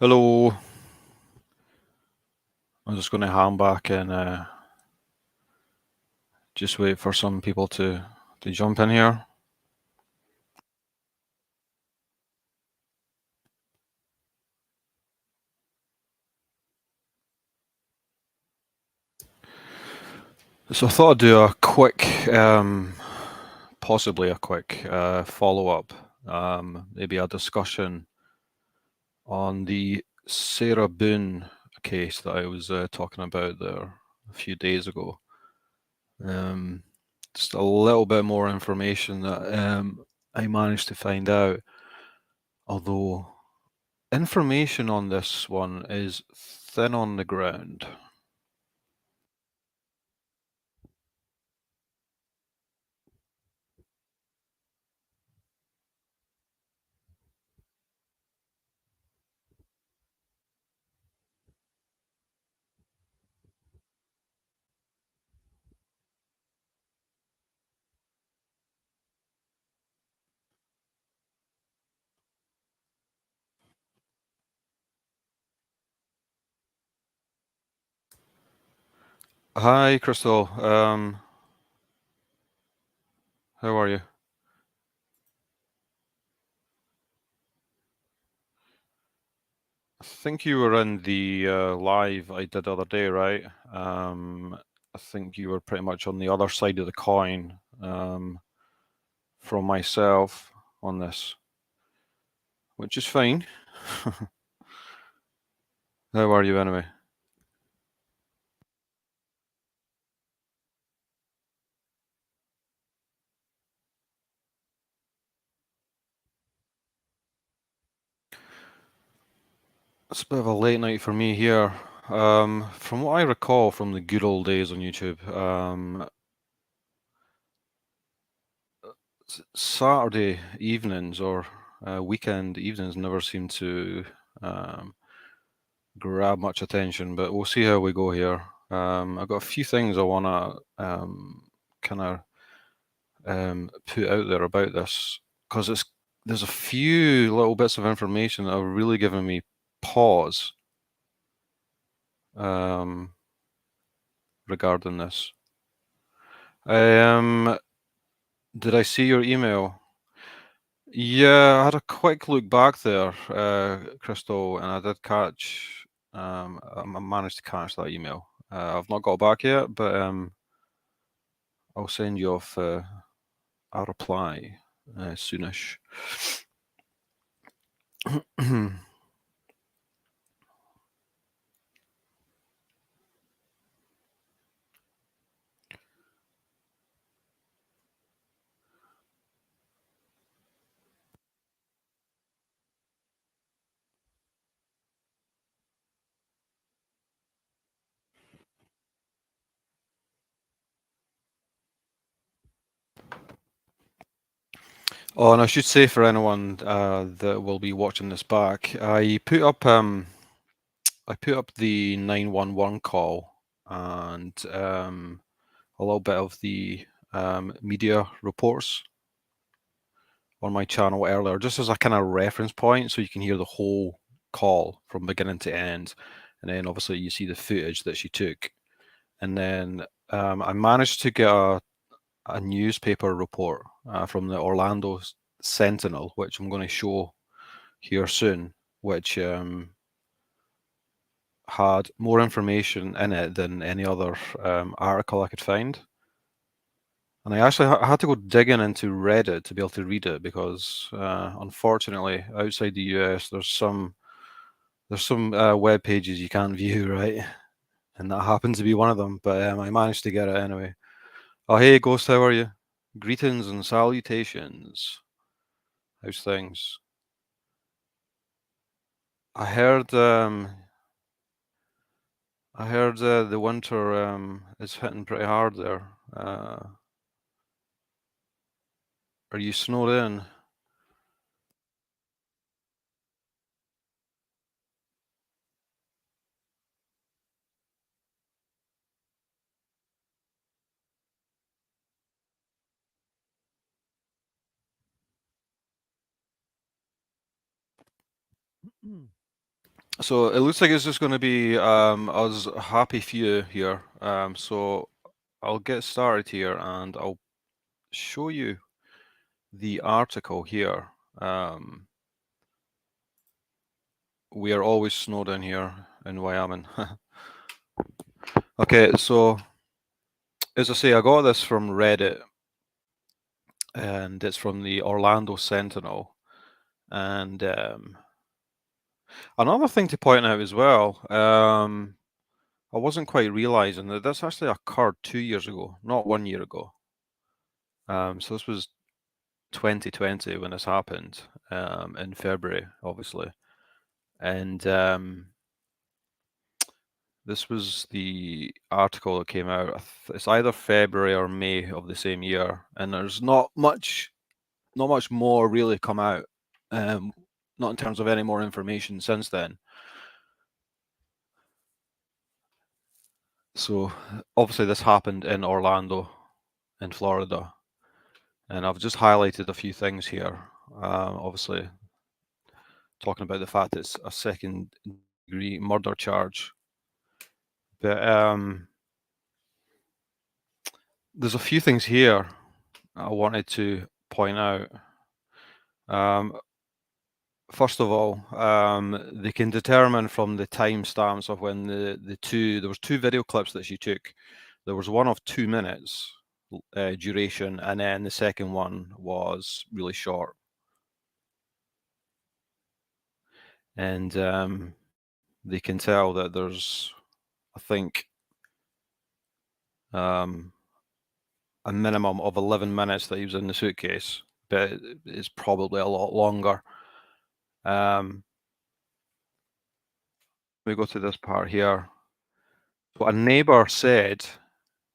Hello. I'm just going to ham back and just wait for some people to jump in here. So I thought I'd do a quick, possibly a quick follow-up, maybe a discussion on the Sarah Boone case that I was talking about there a few days ago. Just a little bit more information that I managed to find out, although information on this one is thin on the ground. Hi, Crystal. How are you? I think you were in the live I did the other day, right? I think you were pretty much on the other side of the coin from myself on this, which is fine. How are you anyway? It's a bit of a late night for me here. From what I recall from the good old days on YouTube, Saturday evenings or weekend evenings never seem to grab much attention, but we'll see how we go here. I've got a few things I want to kind of put out there about this because there's a few little bits of information that have really given me pause regarding this. Did I see your email? Yeah, I had a quick look back there, Crystal, and I did catch. I managed to catch that email. I've not got back yet, but I'll send you off a reply soonish. Oh, and I should say for anyone that will be watching this back, I put up the 911 call and a little bit of the media reports on my channel earlier, just as a kind of reference point, so you can hear the whole call from beginning to end, and then obviously you see the footage that she took, and then I managed to get a newspaper report from the Orlando Sentinel, which I'm going to show here soon, which had more information in it than any other article I could find. And I actually had to go digging into Reddit to be able to read it because, unfortunately, outside the US, there's some web pages you can't view, right? And that happens to be one of them. But I managed to get it anyway. Oh, hey, Ghost, how are you? Greetings and salutations. How's things? I heard the winter is hitting pretty hard there. Are you snowed in? So it looks like it's just going to be us happy few here. So I'll get started here and I'll show you the article here. We are always snowed in here in Wyoming. Okay, so as I say, I got this from Reddit, and it's from the Orlando Sentinel. And another thing to point out as well, I wasn't quite realizing that this actually occurred 2 years ago, not 1 year ago. So this was 2020 when this happened, in February, obviously. And this was the article that came out. It's either February or May of the same year, and there's not much more really come out. Not in terms of any more information since then. So obviously this happened in Orlando, in Florida, and I've just highlighted a few things here. Obviously talking about the fact it's a second-degree murder charge, but there's a few things here I wanted to point out. First of all, they can determine from the timestamps of when there was two video clips that she took. There was one of 2 minutes duration, and then the second one was really short. And they can tell that there's, I think, a minimum of 11 minutes that he was in the suitcase, but it's probably a lot longer. We go to this part here. So a neighbor said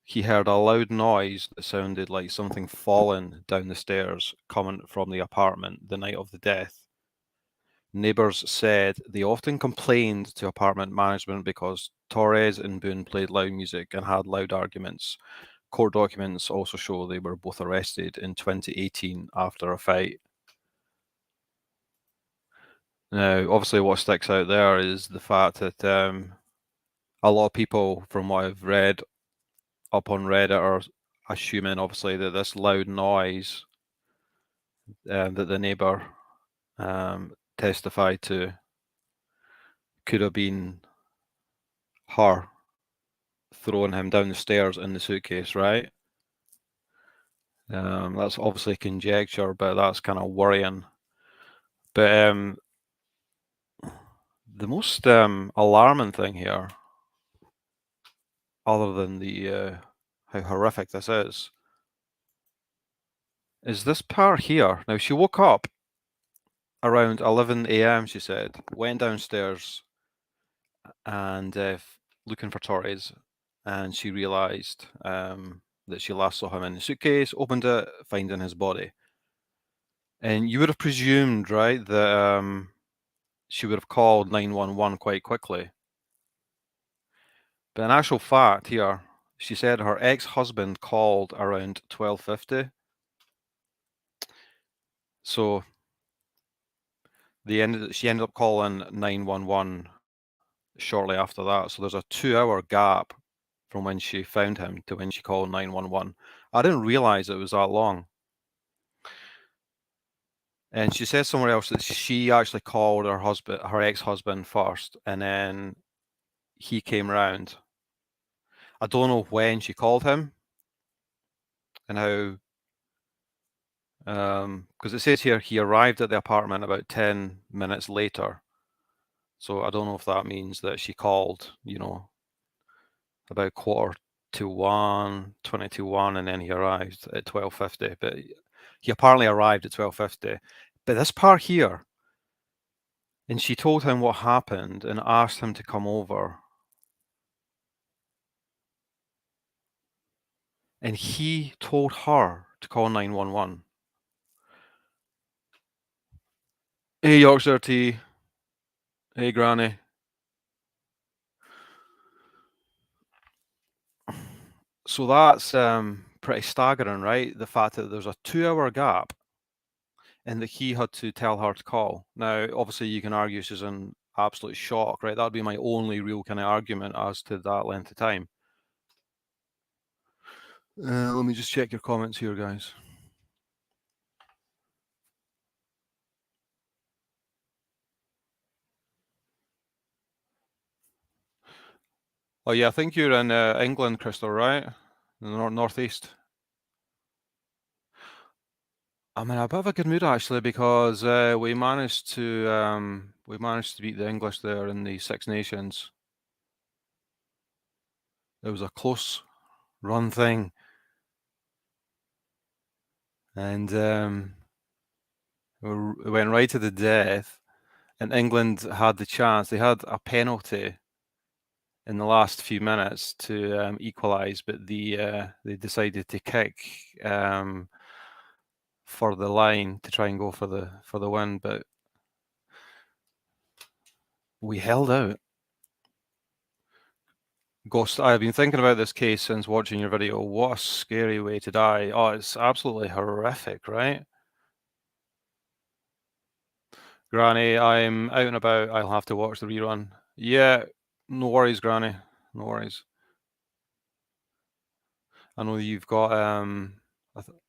he heard a loud noise that sounded like something falling down the stairs coming from the apartment the night of the death. Neighbors said they often complained to apartment management because Torres and Boone played loud music and had loud arguments. Court documents also show they were both arrested in 2018 after a fight. Now, obviously, what sticks out there is the fact that a lot of people, from what I've read up on Reddit, are assuming, obviously, that this loud noise that the neighbor testified to could have been her throwing him down the stairs in the suitcase, right? That's obviously conjecture, but that's kind of worrying. But the most alarming thing here, other than the how horrific this is this part here. Now, she woke up around 11 a.m., she said, went downstairs and looking for Torres, and she realized that she last saw him in the suitcase, opened it, finding his body. And you would have presumed, right, that she would have called 911 quite quickly. But in actual fact here, she said her ex-husband called around 12:50. So she ended up calling 911 shortly after that. So there's a 2-hour gap from when she found him to when she called 911. I didn't realize it was that long. And she says somewhere else that she actually called her ex-husband first, and then he came round. I don't know when she called him and how, because it says here he arrived at the apartment about 10 minutes later. So I don't know if that means that she called, about 1:45, 20 to 1, and then he arrived at 12:50. But he apparently arrived at 12:50. But this part here, and she told him what happened and asked him to come over. And he told her to call 911. Hey, Yorkshire tea. Hey, Granny. So that's pretty staggering, right? The fact that there's a 2-hour gap and that he had to tell her to call. Now, obviously, you can argue she's in absolute shock, right? That'd be my only real kind of argument as to that length of time. Let me just check your comments here, guys. Oh yeah, I think you're in England, Crystal, right? The northeast. I'm in a bit of a good mood actually because we managed to beat the English there in the Six Nations. It was a close run thing, and it went right to the death. And England had the chance; they had a penalty in the last few minutes to equalise, but they decided to kick for the line to try and go for the win, but we held out. Ghost, I've been thinking about this case since watching your video. What a scary way to die. Oh, it's absolutely horrific, right? Granny, I'm out and about. I'll have to watch the rerun. Yeah, no worries, Granny. No worries. I know you've got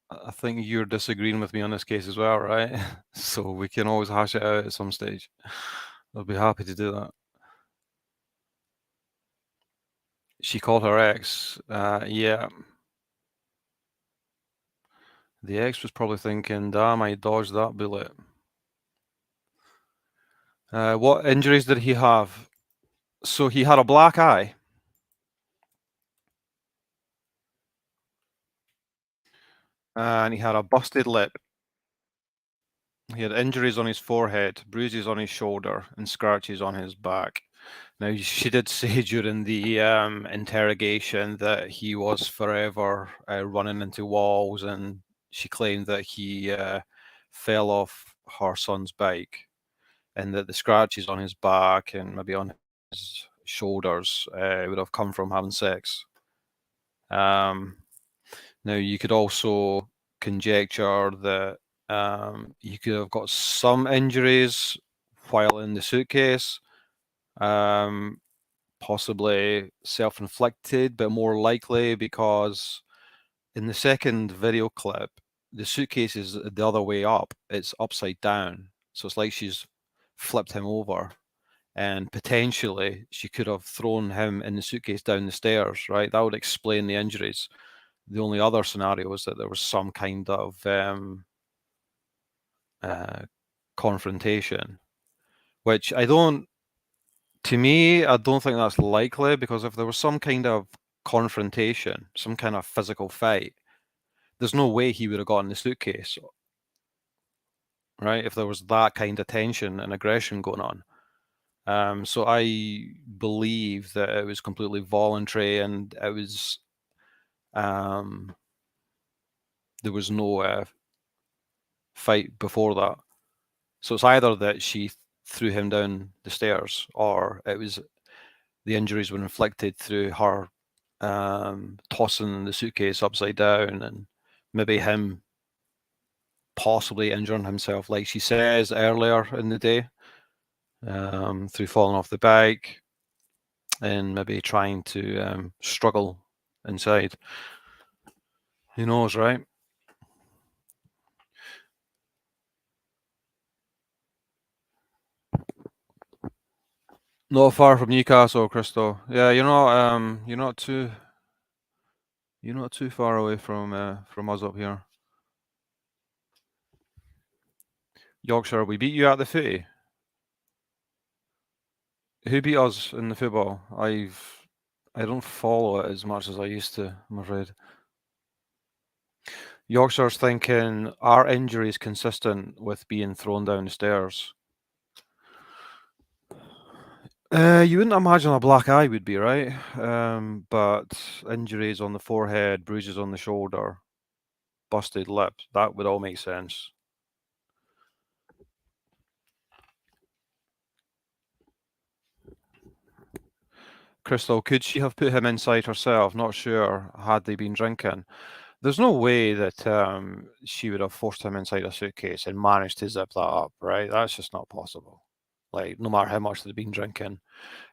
I think you're disagreeing with me on this case as well, right? So we can always hash it out at some stage. I'll be happy to do that. She called her ex. Yeah. The ex was probably thinking, damn, I dodged that bullet. What injuries did he have? So he had a black eye. And he had a busted lip. He had injuries on his forehead, bruises on his shoulder, and scratches on his back. Now, she did say during the interrogation that he was forever running into walls, and she claimed that he fell off her son's bike, and that the scratches on his back and maybe on his shoulders would have come from having sex. Now, you could also conjecture that he could have got some injuries while in the suitcase, possibly self-inflicted, but more likely because in the second video clip, the suitcase is the other way up. It's upside down. So it's like she's flipped him over. And potentially she could have thrown him in the suitcase down the stairs, right? That would explain the injuries. The only other scenario was that there was some kind of confrontation, which to me, I don't think that's likely, because if there was some kind of confrontation, some kind of physical fight, there's no way he would have gotten the suitcase, right? If there was that kind of tension and aggression going on. So I believe that it was completely voluntary, and it was there was no fight before that. So it's either that she threw him down the stairs, or it was the injuries were inflicted through her tossing the suitcase upside down, and maybe him possibly injuring himself, like she says earlier in the day, through falling off the bike and maybe trying to struggle inside. Who knows, right? Not far from Newcastle, Crystal. Yeah, you're not too far away from us up here. Yorkshire, we beat you at the footy. Who beat us in the football? I don't follow it as much as I used to, I'm afraid. Yorkshire's thinking, are injuries consistent with being thrown down the stairs? You wouldn't imagine a black eye would be, right? But injuries on the forehead, bruises on the shoulder, busted lip, that would all make sense. Crystal, could she have put him inside herself? Not sure. Had they been drinking? There's no way that she would have forced him inside a suitcase and managed to zip that up, right? That's just not possible. like no matter how much they've been drinking.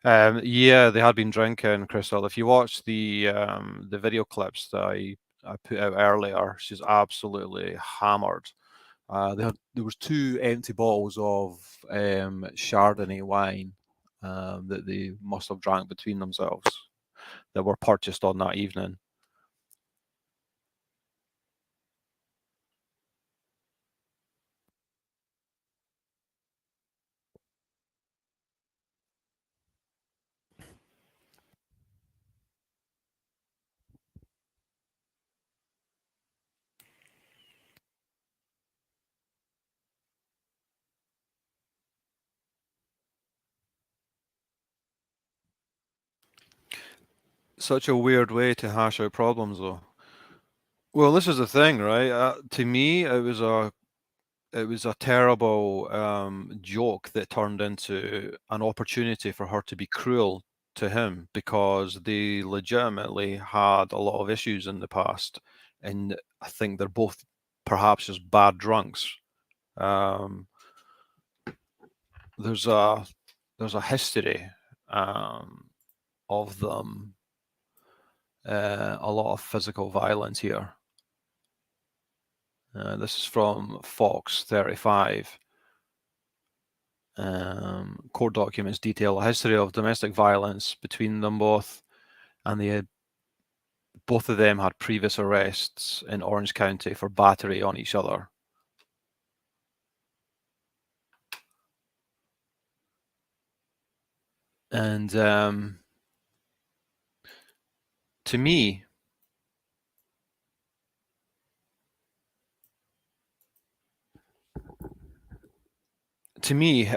Yeah, they had been drinking, Crystal. If you watch the video clips that I put out earlier, she's absolutely hammered. There was two empty bottles of Chardonnay wine that they must have drank between themselves that were purchased on that evening. Such a weird way to hash out problems, though. Well, this is the thing, right? To me, it was a terrible joke that turned into an opportunity for her to be cruel to him because they legitimately had a lot of issues in the past, and I think they're both perhaps just bad drunks. Um, there's a history of them, a lot of physical violence here. This is from Fox 35. Court documents detail a history of domestic violence between them both, and both of them had previous arrests in Orange County for battery on each other. And to me, to me, it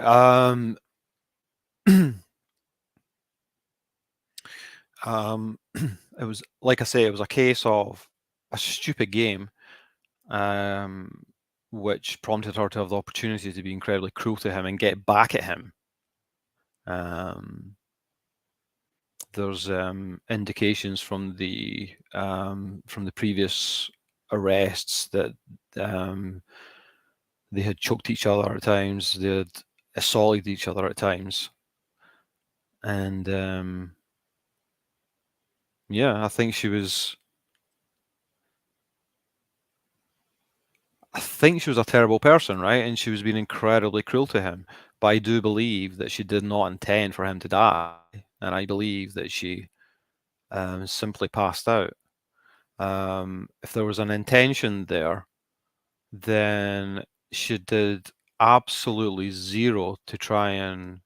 was like I say, it was a case of a stupid game, um, which prompted her to have the opportunity to be incredibly cruel to him and get back at him. There's indications from the previous arrests that they had choked each other at times, they had assaulted each other at times, and yeah, I think she was a terrible person, right? And she was being incredibly cruel to him. But I do believe that she did not intend for him to die, and I believe that she simply passed out. If there was an intention there, then she did absolutely zero to try and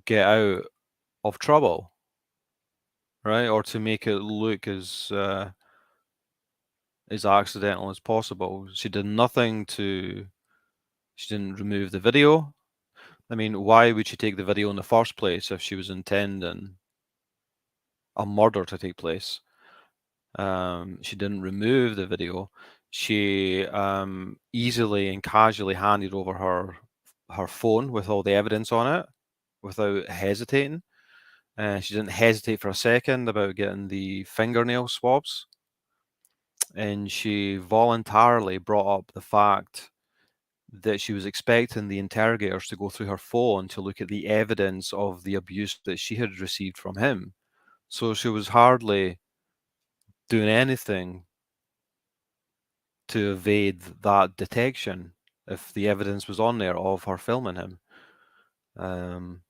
get out of trouble, right? Or to make it look as accidental as possible. She did nothing to. She didn't remove the video. I mean, why would she take the video in the first place if she was intending a murder to take place? She didn't remove the video. She easily and casually handed over her phone with all the evidence on it without hesitating. She didn't hesitate for a second about getting the fingernail swabs, and she voluntarily brought up the fact that she was expecting the interrogators to go through her phone to look at the evidence of the abuse that she had received from him. So she was hardly doing anything to evade that detection if the evidence was on there of her filming him. Um,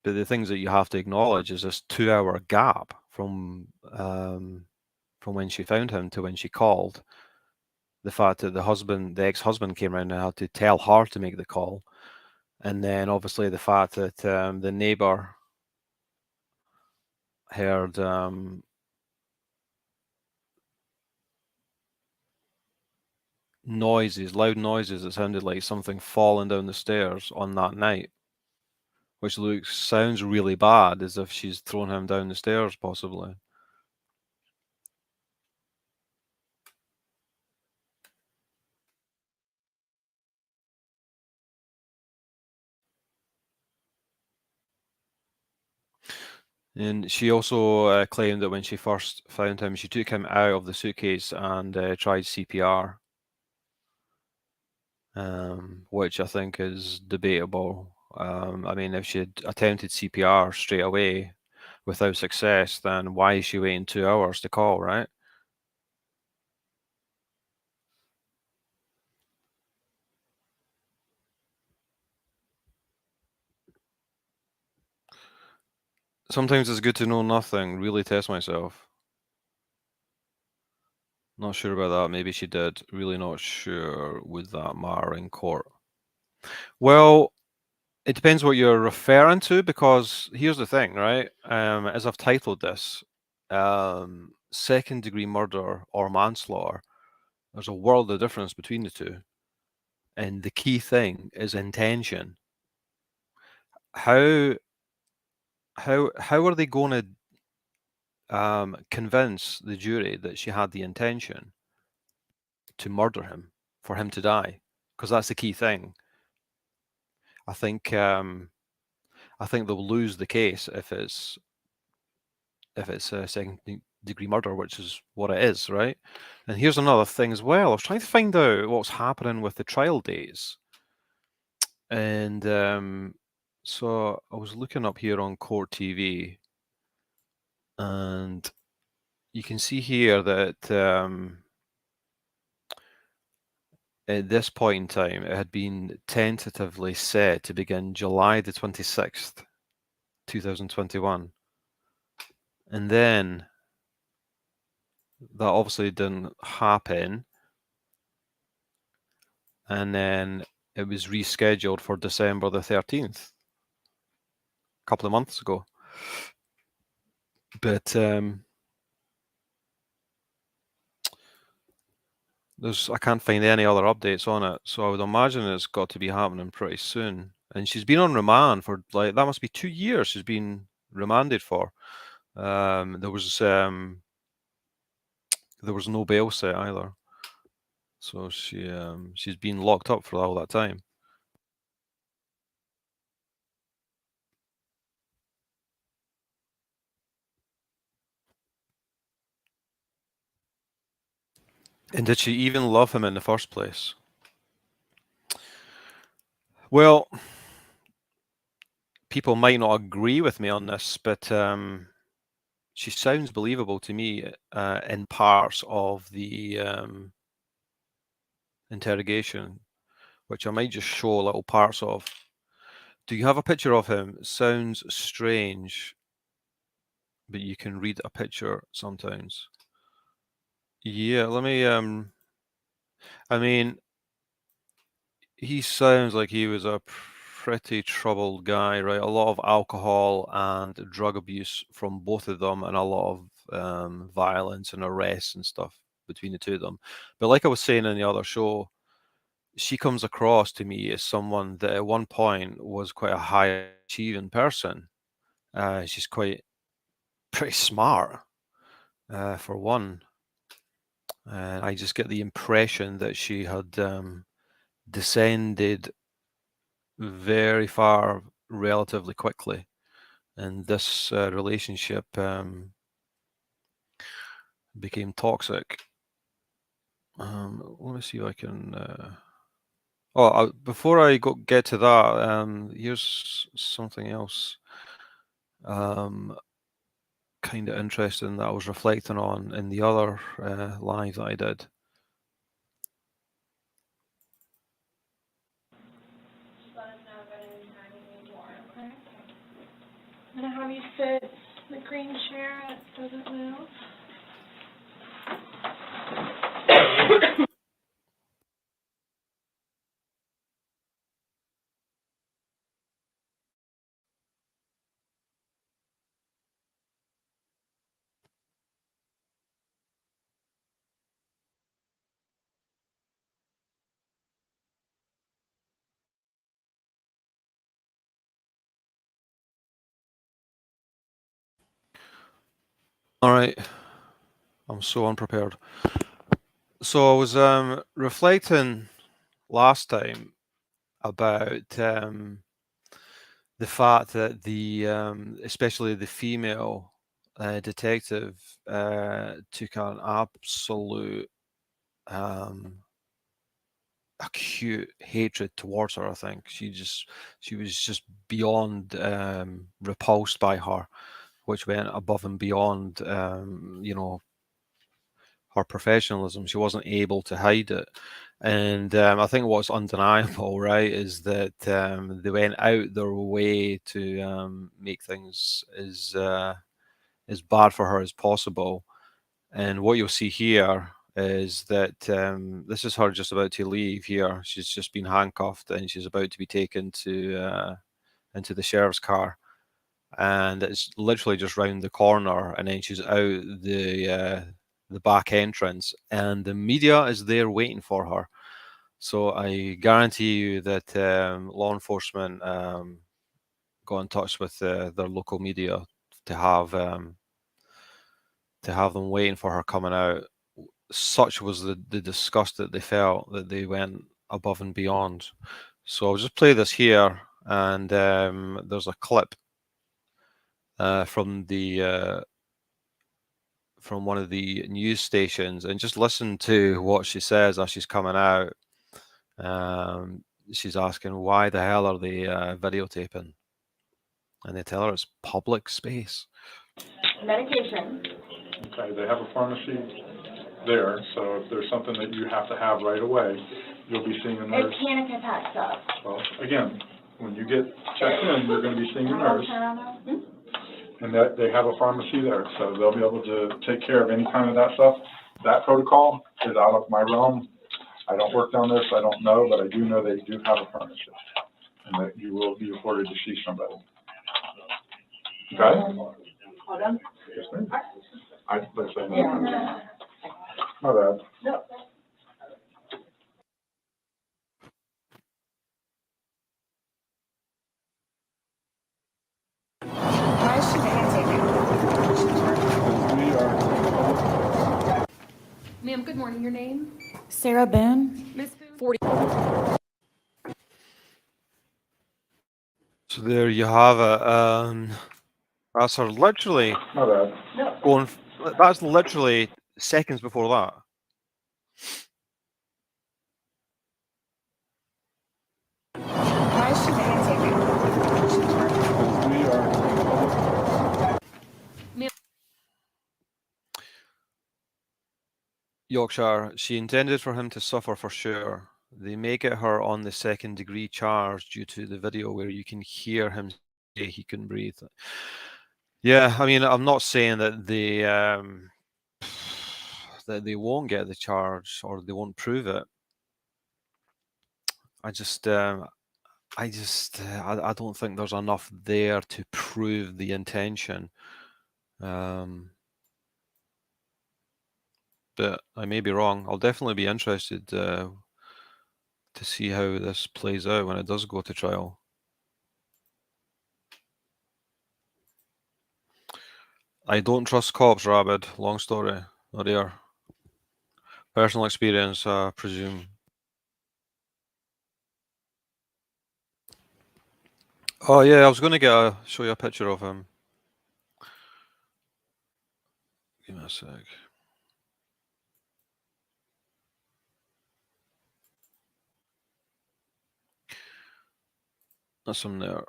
but the things that you have to acknowledge is this 2-hour gap from when she found him to when she called. The fact that the ex-husband came around and had to tell her to make the call, and then obviously the fact that the neighbor heard loud noises that sounded like something falling down the stairs on that night, which sounds really bad, as if she's thrown him down the stairs, possibly. And she also claimed that when she first found him, she took him out of the suitcase and tried CPR. which I think is debatable. I mean, if she had attempted CPR straight away without success, then why is she waiting 2 hours to call, right? Sometimes it's good to know nothing, really test myself. Not sure about that. Maybe she did. Really not sure. Would that matter in court? Well, it depends what you're referring to, because here's the thing, right? As I've titled this, second degree murder or manslaughter, there's a world of difference between the two. And the key thing is intention. How how are they going to convince the jury that she had the intention to murder him, for him to die? Because that's the key thing. I think they'll lose the case if it's a second degree murder, which is what it is, right? And here's another thing as well. I was trying to find out what's happening with the trial dates, and so I was looking up here on Court TV, and you can see here that at this point in time, it had been tentatively set to begin July the 26th, 2021. And then that obviously didn't happen. And then it was rescheduled for December the 13th, a couple of months ago. But I can't find any other updates on it, so I would imagine it's got to be happening pretty soon. And she's been on remand for, like, that must be 2 years she's been remanded for. There was no bail set either, so she's been locked up for all that time. And did she even love him in the first place? Well, people might not agree with me on this, but she sounds believable to me in parts of the interrogation, which I might just show little parts of. Do you have a picture of him? It sounds strange, but you can read a picture sometimes. Yeah, let me I mean, he sounds like he was a pretty troubled guy, right? A lot of alcohol and drug abuse from both of them, and a lot of violence and arrests and stuff between the two of them. But like I was saying in the other show, she comes across to me as someone that at one point was quite a high achieving person. She's quite pretty smart, for one. And I just get the impression that she had descended very far relatively quickly, and this relationship became toxic. Let me see if I can. Before I get to that, here's something else kind of interesting that I was reflecting on in the other live that I did. Just let us know if at any time you need more, okay? I'm gonna have you sit in the green chair, it doesn't move. All right, I'm so unprepared. So I was reflecting last time about the fact that especially the female detective took an absolute acute hatred towards her. I think she was just beyond repulsed by her, which went above and beyond her professionalism. She wasn't able to hide it. And I think what's undeniable, right, is that they went out their way to make things as bad for her as possible. And what you'll see here is that this is her just about to leave here. She's just been handcuffed and she's about to be taken to into the sheriff's car. And it's literally just round the corner, and then she's out the back entrance, and the media is there waiting for her. So I guarantee you that law enforcement got in touch with their local media to have them waiting for her coming out. Such was the disgust that they felt that they went above and beyond. So I'll just play this here, and there's a clip from one of the news stations, and just listen to what she says as she's coming out. She's asking, why the hell are they videotaping? And they tell her it's public space. Medication. Okay, they have a pharmacy there, so if there's something that you have to have right away, you'll be seeing a nurse. It's panic attack stuff. Well, again, when you get checked in, you're going to be seeing a nurse, and that they have a pharmacy there, so they'll be able to take care of any kind of that stuff. That protocol is out of my realm. I don't work down there, so I don't know, but I do know they do have a pharmacy, and that you will be afforded to see somebody. Okay? Hold on. Yes, ma'am. I'd say no. My bad. No. Why is she videotaping? We are. Ma'am, good morning. Your name? Sarah Boone. Miss Boone? 40. So there you have it. That's her literally My bad. No. going. That's literally seconds before that. Why is she videotaping? We are. Yorkshire, she intended for him to suffer for sure. They may get her on the second-degree charge due to the video where you can hear him say he couldn't breathe. Yeah, I mean, I'm not saying that they won't get the charge or they won't prove it. I don't think there's enough there to prove the intention. But I may be wrong. I'll definitely be interested to see how this plays out when it does go to trial. I don't trust cops, Rabid. Long story. Not here. Personal experience, I presume. Oh yeah, I was going to show you a picture of him. Give me a sec. That's him there.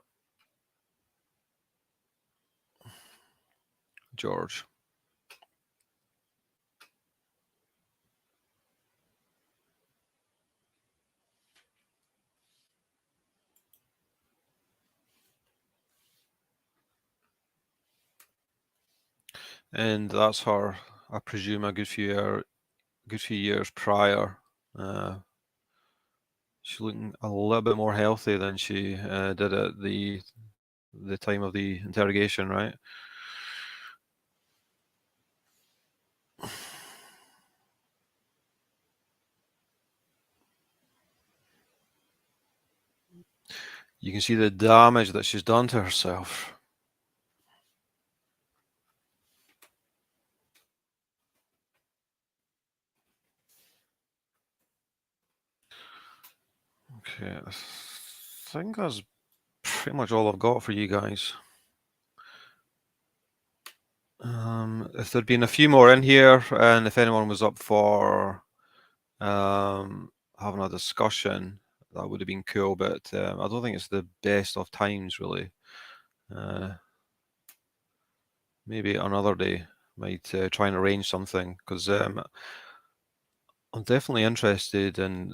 George. And that's her, I presume, a good few years prior. She's looking a little bit more healthy than she did at the time of the interrogation, right? You can see the damage that she's done to herself. Okay, I think that's pretty much all I've got for you guys. If there'd been a few more in here, and if anyone was up for having a discussion, that would have been cool, but I don't think it's the best of times, really. Maybe another day, might try and arrange something, because I'm definitely interested in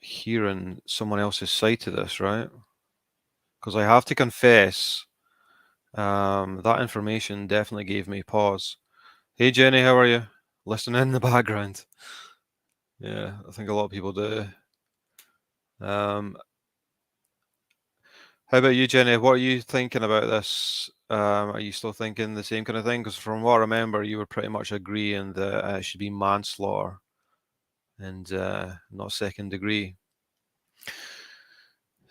hearing someone else's side to this, right? Because I have to confess, that information definitely gave me pause. Hey Jenny, how are you? Listening in the background. Yeah, I think a lot of people do. How about you, Jenny? What are you thinking about this? Are you still thinking the same kind of thing? Because from what I remember, you were pretty much agreeing that it should be manslaughter and not second degree.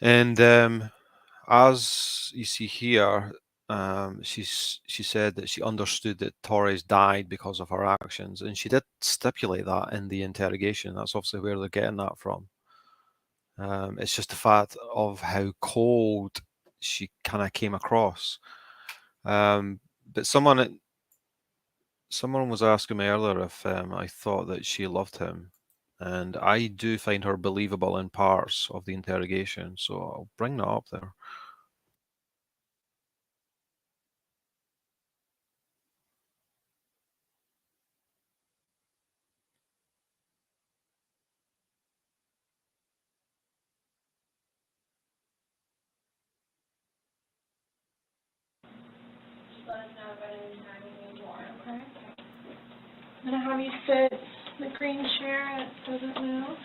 And as you see here, she said that she understood that Torres died because of her actions, and she did stipulate that in the interrogation. That's obviously where they're getting that from. It's just the fact of how cold she kind of came across. But someone was asking me earlier if I thought that she loved him, and I do find her believable in parts of the interrogation, so I'll bring that up there. Just let us know about any time you need more, okay? I'm gonna have you sit in the green chair, it doesn't move.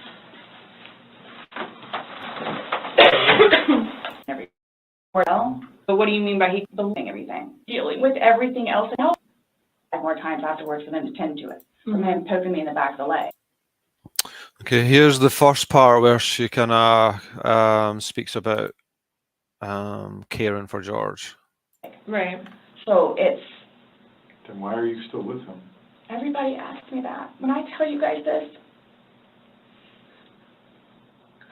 Well, but what do you mean by he believing everything? Dealing with everything else and help. More times afterwards for them to tend to it, from him poking me in the back of the leg. Okay, here's the first part where she kind of speaks about caring for George. Right. So it's, Then why are you still with him? everybody asks me that. When I tell you guys this,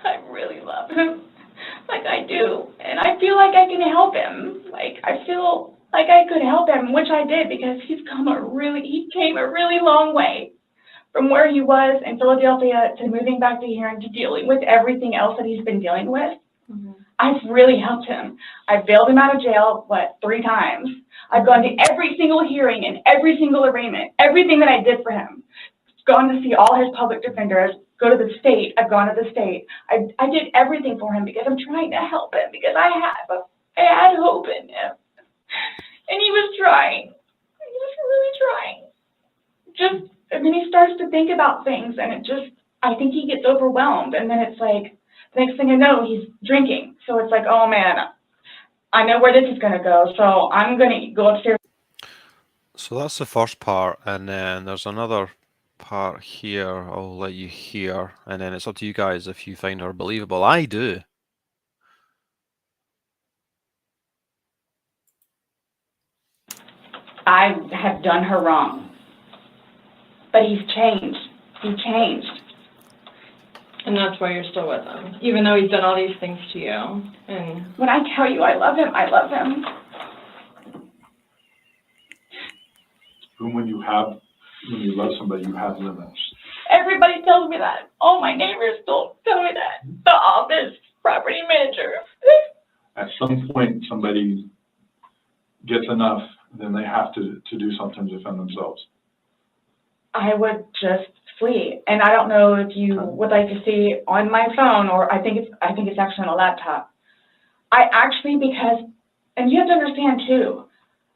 I really love him, like I do, and I feel like I can help him. Like, I feel like I could help him, which I did, because he came a really long way from where he was in Philadelphia to moving back to here and to dealing with everything else that he's been dealing with. I've really helped him. I've bailed him out of jail, 3 times. I've gone to every single hearing and every single arraignment, everything that I did for him. Gone to see all his public defenders, go to the state. I've gone to the state. I did everything for him because I'm trying to help him, because I had hope in him. And he was trying. He was really trying. And then he starts to think about things, and I think he gets overwhelmed, and then it's like, the next thing I know, he's drinking. So it's like, oh man, I know where this is going to go, so I'm going to go upstairs. So that's the first part, and then there's another part here I'll let you hear, and then it's up to you guys if you find her believable. I do. I have done her wrong, but he's changed. He changed. And that's why you're still with him, even though he's done all these things to you. And when I tell you I love him, I love him. Boone, when you love somebody, you have limits. Everybody tells me that. All my neighbors don't tell me that. The office, property manager. At some point, somebody gets enough, then they have to do something to defend themselves. I would just flee. And I don't know if you would like to see on my phone, or I think it's actually on a laptop. I actually, because, and you have to understand too,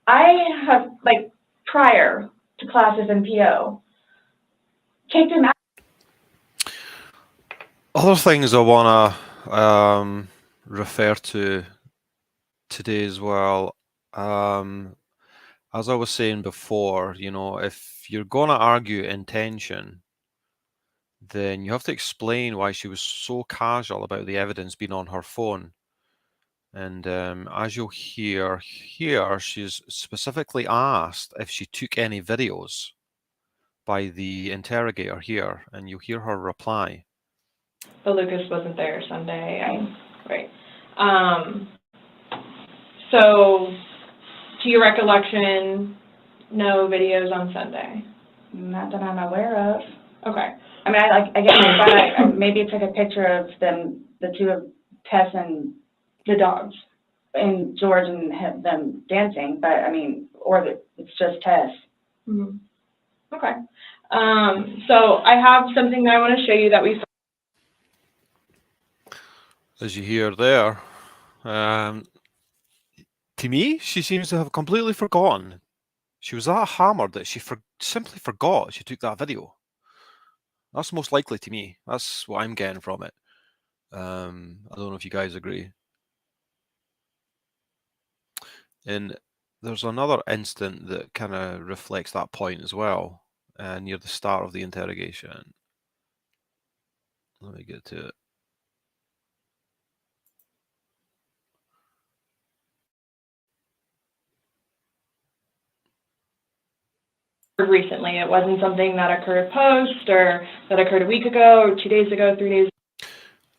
I have, prior to classes in PO, kicked him out. Other things I want to refer to today as well. As I was saying before, if you're going to argue intention, then you have to explain why she was so casual about the evidence being on her phone. And as you'll hear here, she's specifically asked if she took any videos by the interrogator here, and you'll hear her reply. but Lucas wasn't there Sunday. Right. So, to your recollection, no videos on Sunday? Not that I'm aware of. Okay. I mean, I get my son, I maybe took a picture of them, the two of Tess and The dogs. and George and them dancing, but I mean, it's just Tess. Mm-hmm. Okay. So I have something that I want to show you that we. As you hear there, to me, she seems to have completely forgotten. She was that hammered that she simply forgot she took that video. That's most likely to me. That's what I'm getting from it. I don't know if you guys agree. And there's another instant that kind of reflects that point as well, near the start of the interrogation. Let me get to it. Recently, it wasn't something that occurred post or that occurred a week ago or 2 days ago, 3 days.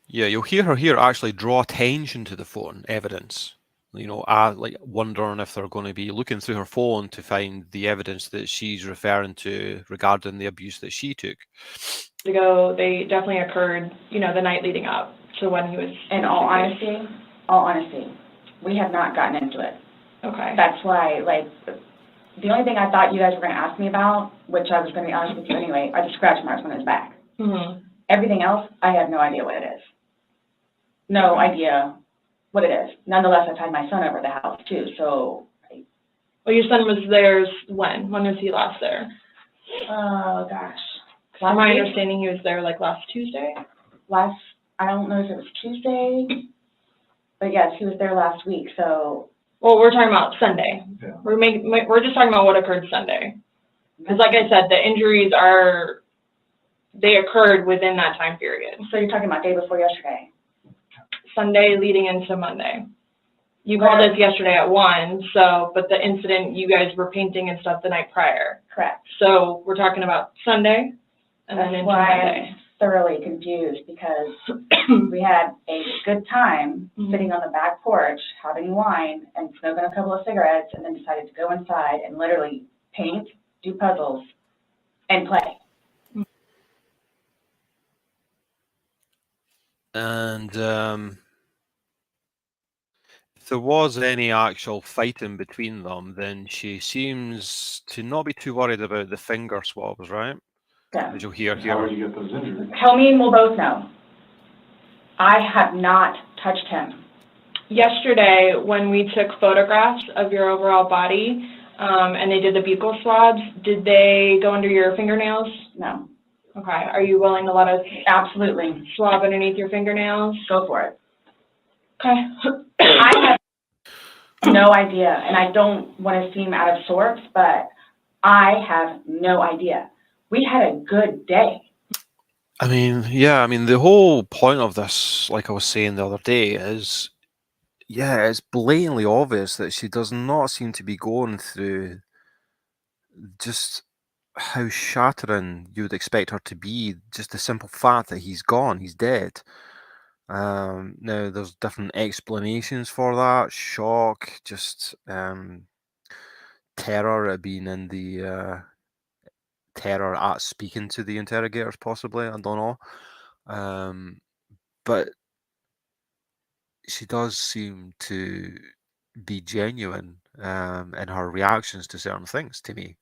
Yeah, you'll hear her here actually draw attention to the phone evidence. You know, like wondering if they're going to be looking through her phone to find the evidence that she's referring to regarding the abuse that she took. Ago, they definitely occurred, you know, the night leading up to when he was. In all honesty, we have not gotten into it. Okay. That's why, like, the only thing I thought you guys were going to ask me about, which I was going to be honest with you anyway, are the scratch marks on his back. Mm-hmm. Everything else, I have no idea what it is. No idea what it is. Nonetheless, I've had my son over the house too, so. Well, your son was there when? When was he last there? Oh, gosh. From my understanding, he was there like last Tuesday? I don't know if it was Tuesday, but yes, he was there last week, so. Well, we're talking about Sunday. Yeah. We're just talking about what occurred Sunday. Because like I said, the injuries they occurred within that time period. So you're talking about day before yesterday? Sunday leading into Monday. You called us yesterday at 1, but the incident, you guys were painting and stuff the night prior. Correct. So we're talking about Sunday and then into Monday. I'm thoroughly confused because we had a good time sitting on the back porch, having wine and smoking a couple of cigarettes, and then decided to go inside and literally paint, do puzzles, and play. And if there was any actual fighting between them, then she seems to not be too worried about the finger swabs, right? Yeah. As you'll hear How would here. you get those injuries? Helmine will both know. I have not touched him. Yesterday, when we took photographs of your overall body, and they did the buccal swabs, did they go under your fingernails? No. Okay. Are you willing to let us Absolutely. swab underneath your fingernails? Go for it. Okay. I have no idea, and I don't want to seem out of sorts, but I have no idea. We had a good day. I mean, yeah, I mean, the whole point of this, like I was saying the other day, is, yeah, it's blatantly obvious that she does not seem to be going through just how shattering you would expect her to be, just the simple fact that he's gone, he's dead. Now, there's different explanations for that: shock, just terror at being in the terror at speaking to the interrogators, possibly. I don't know. But she does seem to be genuine in her reactions to certain things to me.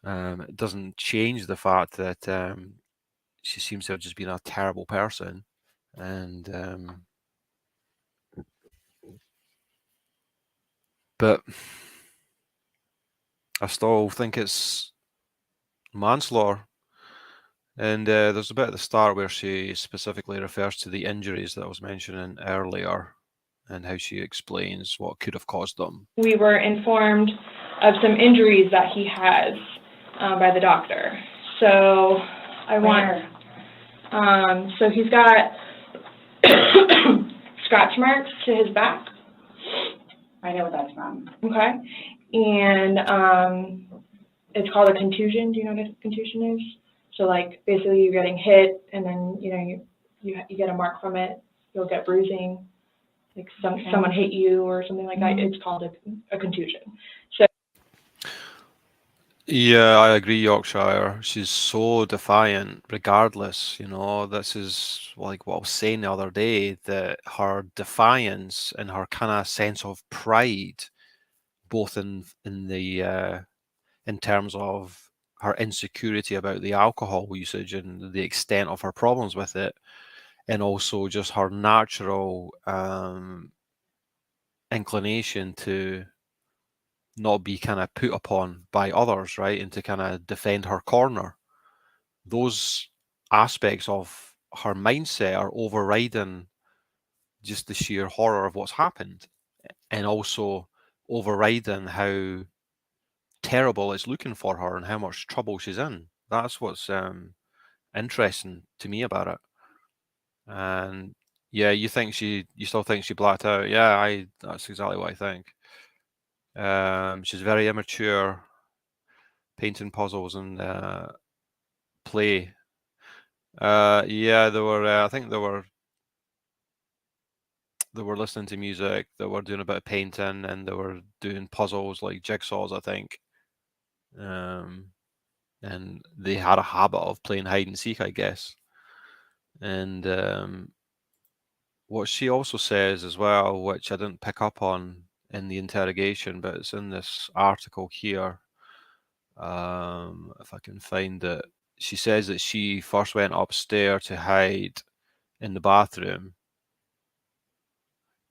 It doesn't change the fact that she seems to have just been a terrible person. And but I still think it's manslaughter. And there's a bit at the start where she specifically refers to the injuries that I was mentioning earlier and how she explains what could have caused them. We were informed of some injuries that he has by the doctor. So so he's got scratch marks to his back. I know what that's from. Okay. And it's called a contusion. Do you know what a contusion is? So like basically you're getting hit and then you get a mark from it. You'll get bruising. Like someone hit you or something like that. It's called a contusion. So Yeah, I agree, Yorkshire. She's so defiant, regardless. This is like what I was saying the other day, that her defiance and her kind of sense of pride, both in terms of her insecurity about the alcohol usage and the extent of her problems with it, and also just her natural inclination to not be kind of put upon by others, right? And to kind of defend her corner. Those aspects of her mindset are overriding just the sheer horror of what's happened, and also overriding how terrible it's looking for her and how much trouble she's in. That's what's interesting to me about it. And yeah, you still think she blacked out? Yeah, that's exactly what I think. She's very immature, painting puzzles and Plea. Yeah, they were. I think they were listening to music. They were doing a bit of painting, and they were doing puzzles like jigsaws, I think. And they had a habit of playing hide and seek, I guess. And what she also says as well, which I didn't pick up on in the interrogation, but it's in this article here. If I can find it, she says that she first went upstairs to hide in the bathroom,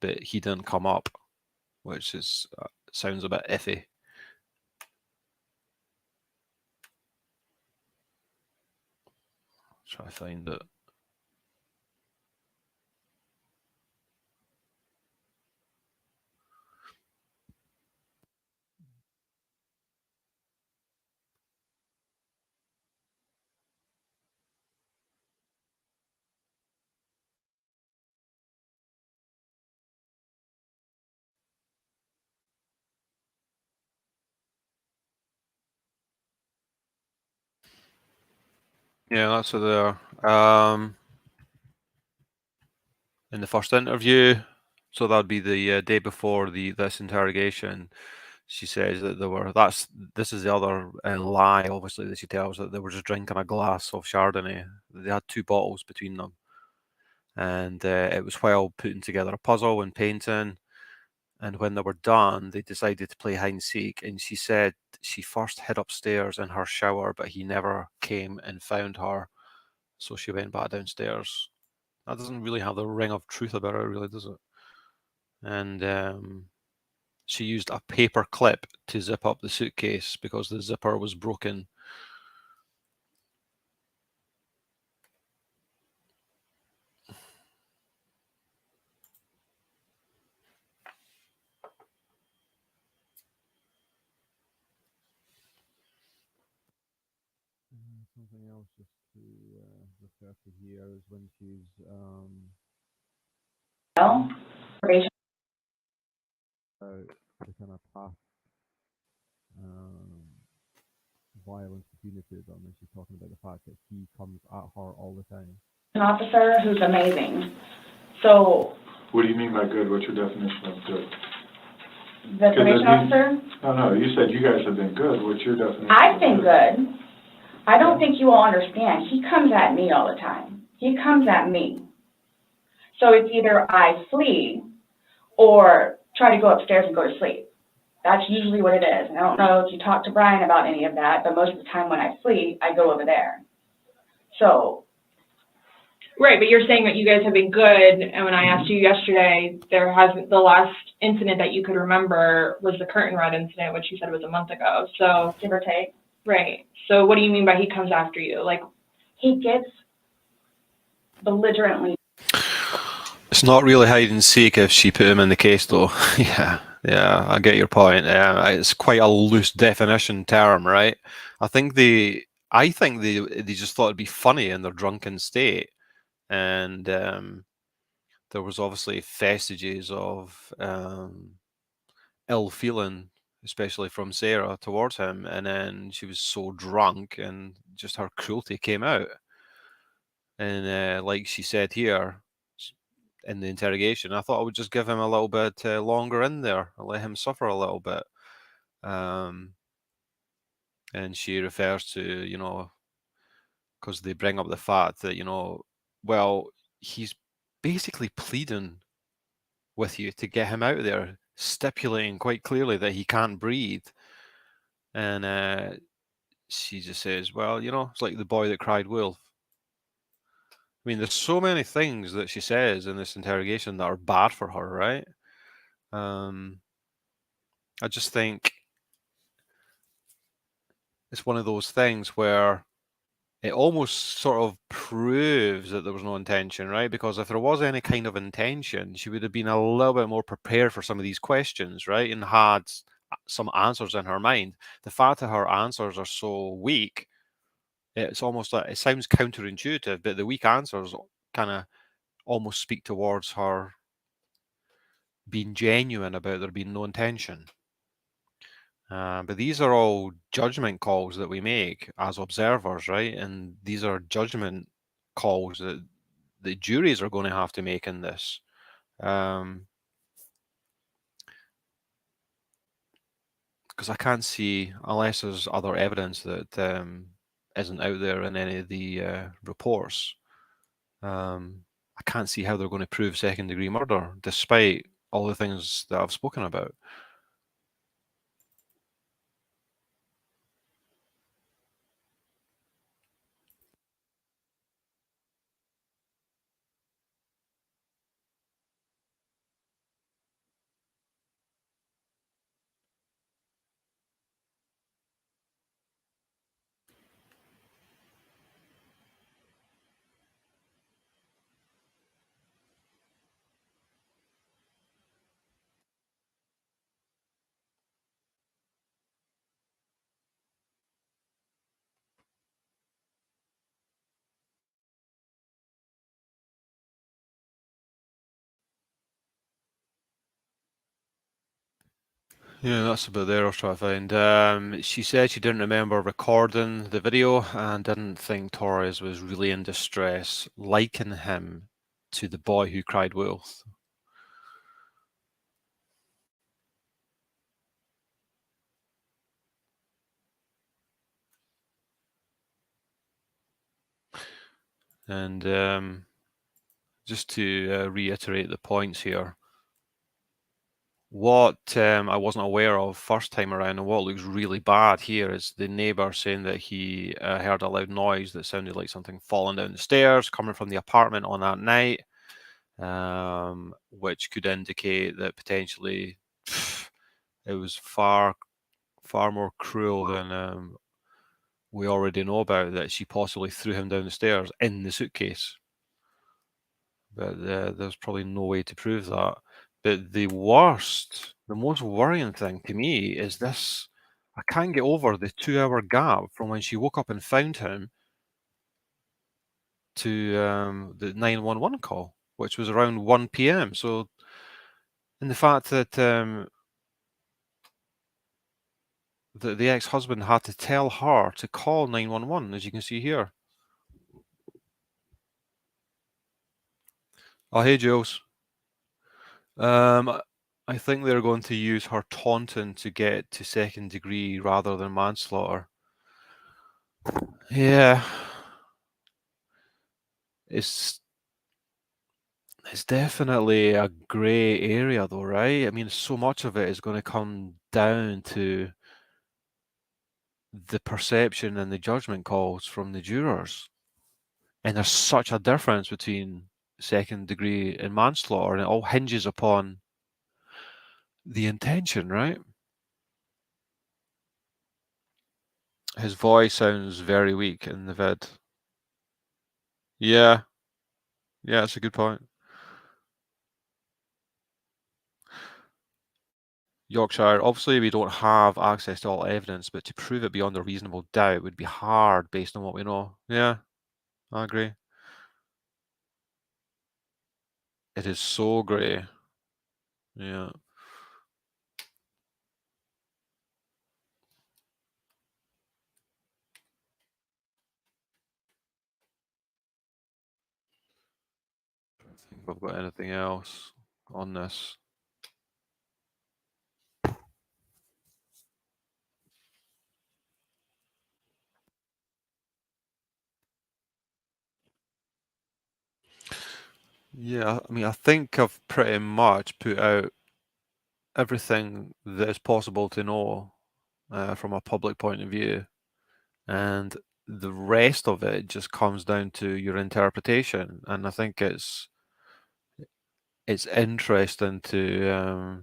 but he didn't come up, which is sounds a bit iffy. Try to find it. Yeah, that's it there. In the first interview, so that'd be the day before this interrogation. She says that this is the other lie, obviously, that she tells, that they were just drinking a glass of Chardonnay. They had 2 bottles between them, and it was while putting together a puzzle and painting. And when they were done, they decided to play hide and seek. And she said she first hid upstairs in her shower, but he never came and found her. So she went back downstairs. That doesn't really have the ring of truth about it, really, does it? And she used a paper clip to zip up the suitcase because the zipper was broken. Something else just to refer to here is when she's Well, the kind of past violence between the two of them, and she's talking about the fact that he comes at her all the time. an officer who's amazing. So, What do you mean by good? What's your definition of good? the probation officer, No, you said you guys have been good. What's your definition? I've been good. I don't think you all understand. He comes at me all the time. He comes at me. So it's either I flee or try to go upstairs and go to sleep. That's usually what it is. And I don't know if you talked to Brian about any of that, but most of the time when I flee, I go over there. So. Right, but you're saying that you guys have been good, and when I asked you yesterday, the last incident that you could remember was the curtain rod incident, which you said was a month ago, so. Give or take. Right, so what do you mean by he comes after you? Like, he gets belligerently. It's not really hide and seek if she put him in the case, though. Yeah, I get your point. It's quite a loose definition term, right? I think they just thought it'd be funny in their drunken state, and there was obviously vestiges of ill feeling, especially from Sarah towards him, and then she was so drunk, and just her cruelty came out. And like she said here in the interrogation, I thought I would just give him a little bit longer in there and let him suffer a little bit. And she refers to, you know, because they bring up the fact that, you know, well, he's basically pleading with you to get him out of there, stipulating quite clearly that he can't breathe. And she just says, well, you know, it's like the boy that cried wolf. I mean, there's so many things that she says in this interrogation that are bad for her, right? I just think it's one of those things where it almost sort of proves that there was no intention, right? Because if there was any kind of intention, she would have been a little bit more prepared for some of these questions, right? And had some answers in her mind. The fact that her answers are so weak, it's almost like, it sounds counterintuitive, but the weak answers kind of almost speak towards her being genuine about there being no intention. But these are all judgment calls that we make as observers, right? And these are judgment calls that the juries are going to have to make in this. Because I can't see, unless there's other evidence that isn't out there in any of the reports, I can't see how they're going to prove second-degree murder, despite all the things that I've spoken about. Yeah, that's about there I was trying to find. She said she didn't remember recording the video and didn't think Torres was really in distress, likening him to the boy who cried wolf. And just to reiterate the points here, what I wasn't aware of first time around and what looks really bad here is the neighbour saying that he heard a loud noise that sounded like something falling down the stairs coming from the apartment on that night, which could indicate that potentially it was far more cruel than we already know about, that she possibly threw him down the stairs in the suitcase. But there's probably no way to prove that. But the most worrying thing to me is this. I can't get over the 2-hour gap from when she woke up and found him to the 911 call, which was around 1 p.m. So, and the fact that the ex-husband had to tell her to call 911, as you can see here. Oh, hey, Jules. I think they're going to use her taunting to get to second degree rather than manslaughter. Yeah. It's definitely a grey area though, right? I mean, so much of it is going to come down to the perception and the judgment calls from the jurors. And there's such a difference between second degree and manslaughter, and it all hinges upon the intention, right? His voice sounds very weak in the vid. Yeah. Yeah, that's a good point. Yorkshire, obviously we don't have access to all evidence, but to prove it beyond a reasonable doubt would be hard based on what we know. Yeah, I agree. It is so grey. Yeah. I think I've got anything else on this. Yeah, I mean, I think I've pretty much put out everything that is possible to know from a public point of view, and the rest of it just comes down to your interpretation. And I think it's interesting to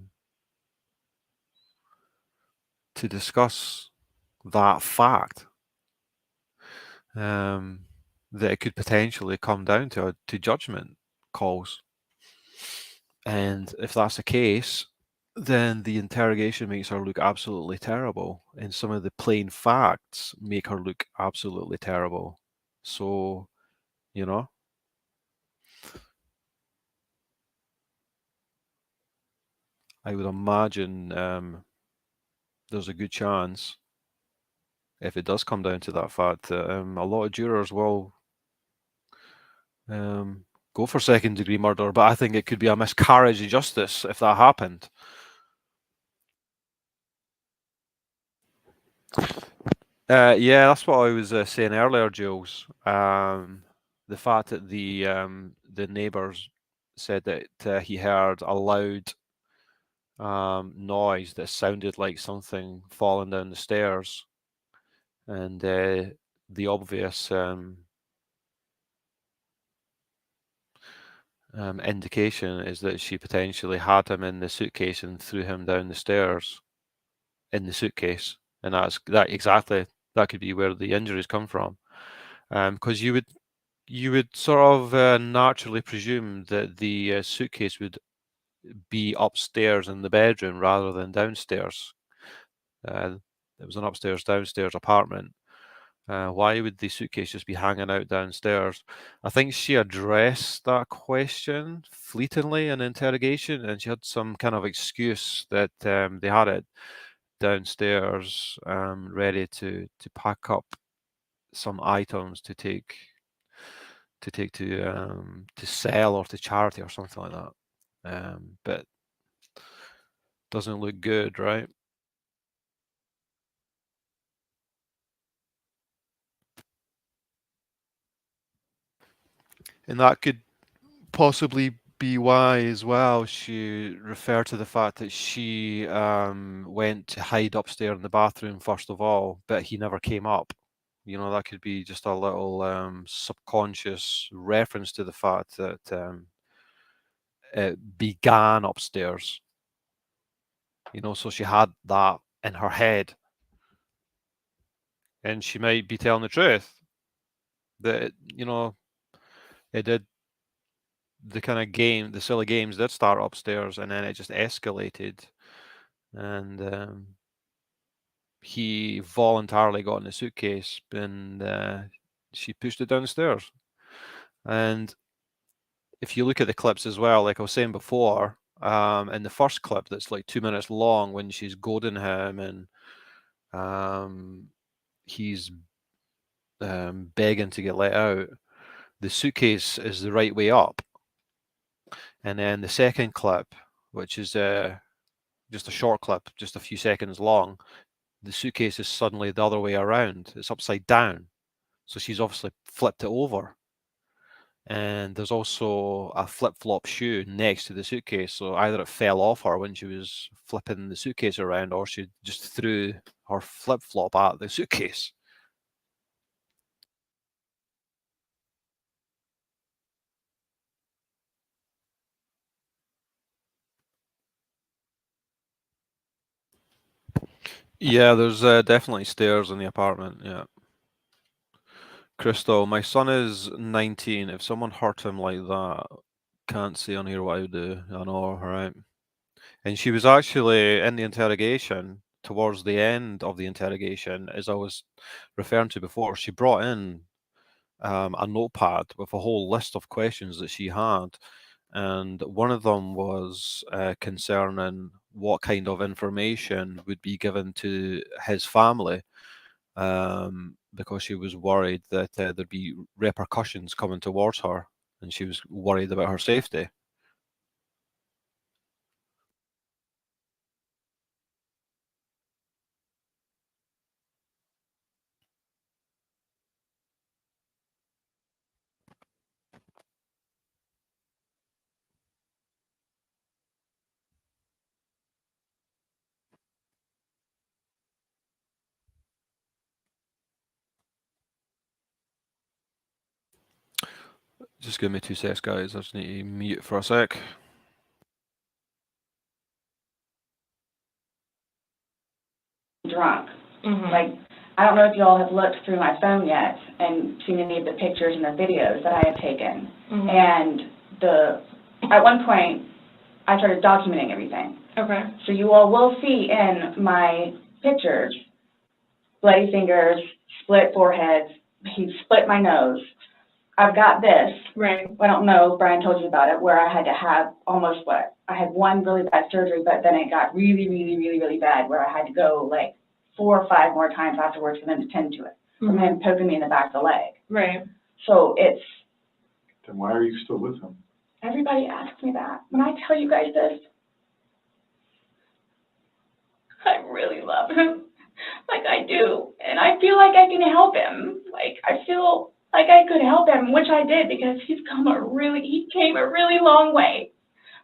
discuss that fact, that it could potentially come down to judgment calls. And if that's the case, then the interrogation makes her look absolutely terrible, and some of the plain facts make her look absolutely terrible. So, you know, I would imagine there's a good chance, if it does come down to that fact, that a lot of jurors will go for second-degree murder, but I think it could be a miscarriage of justice if that happened. Yeah, that's what I was saying earlier, Jules. The fact that the neighbours said that he heard a loud noise that sounded like something falling down the stairs, and the obvious indication is that she potentially had him in the suitcase and threw him down the stairs in the suitcase, and that exactly that could be where the injuries come from, because you would sort of naturally presume that the suitcase would be upstairs in the bedroom rather than downstairs. It was an upstairs downstairs apartment. Why would the suitcase just be hanging out downstairs? I think she addressed that question fleetingly in interrogation, and she had some kind of excuse that they had it downstairs, ready to pack up some items to take to sell or to charity or something like that. But doesn't look good, right? And that could possibly be why as well she referred to the fact that she went to hide upstairs in the bathroom first of all, but he never came up. You know, that could be just a little subconscious reference to the fact that it began upstairs. You know, so she had that in her head, and she might be telling the truth that you know it did. The kind of game, the silly games did start upstairs, and then it just escalated, and he voluntarily got in the suitcase, and she pushed it downstairs. And if you look at the clips as well, like I was saying before, in the first clip that's like 2 minutes long, when she's goading him and he's begging to get let out, the suitcase is the right way up. And then the second clip, which is just a short clip, just a few seconds long, the suitcase is suddenly the other way around. It's upside down. So she's obviously flipped it over. And there's also a flip-flop shoe next to the suitcase. So either it fell off her when she was flipping the suitcase around, or she just threw her flip-flop at the suitcase. Yeah, there's definitely stairs in the apartment. Yeah. Crystal, my son is 19. If someone hurt him like that, can't say on here what I would do. I know, right? And she was actually in the interrogation, towards the end of the interrogation, as I was referring to before, she brought in a notepad with a whole list of questions that she had. And one of them was concerning what kind of information would be given to his family, because she was worried that there'd be repercussions coming towards her, and she was worried about her safety. Just give me 2 secs, guys. I just need to mute for a sec. Drunk. Mhm. Like, I don't know if you all have looked through my phone yet and seen any of the pictures and the videos that I have taken. Mhm. And at one point, I started documenting everything. Okay. So you all will see in my pictures, bloody fingers, split foreheads, he split my nose. I've got this. Right. I don't know if Brian told you about it, where I had to have I had one really bad surgery, but then it got really, really, really, really bad, where I had to go like 4 or 5 more times afterwards for them to tend to it, from him poking me in the back of the leg. Right. So it's, Then why are you still with him? everybody asks me that. When I tell you guys this, I really love him, like I do, and I feel like I can help him. Like, I feel like I could help him, which I did, because he came a really long way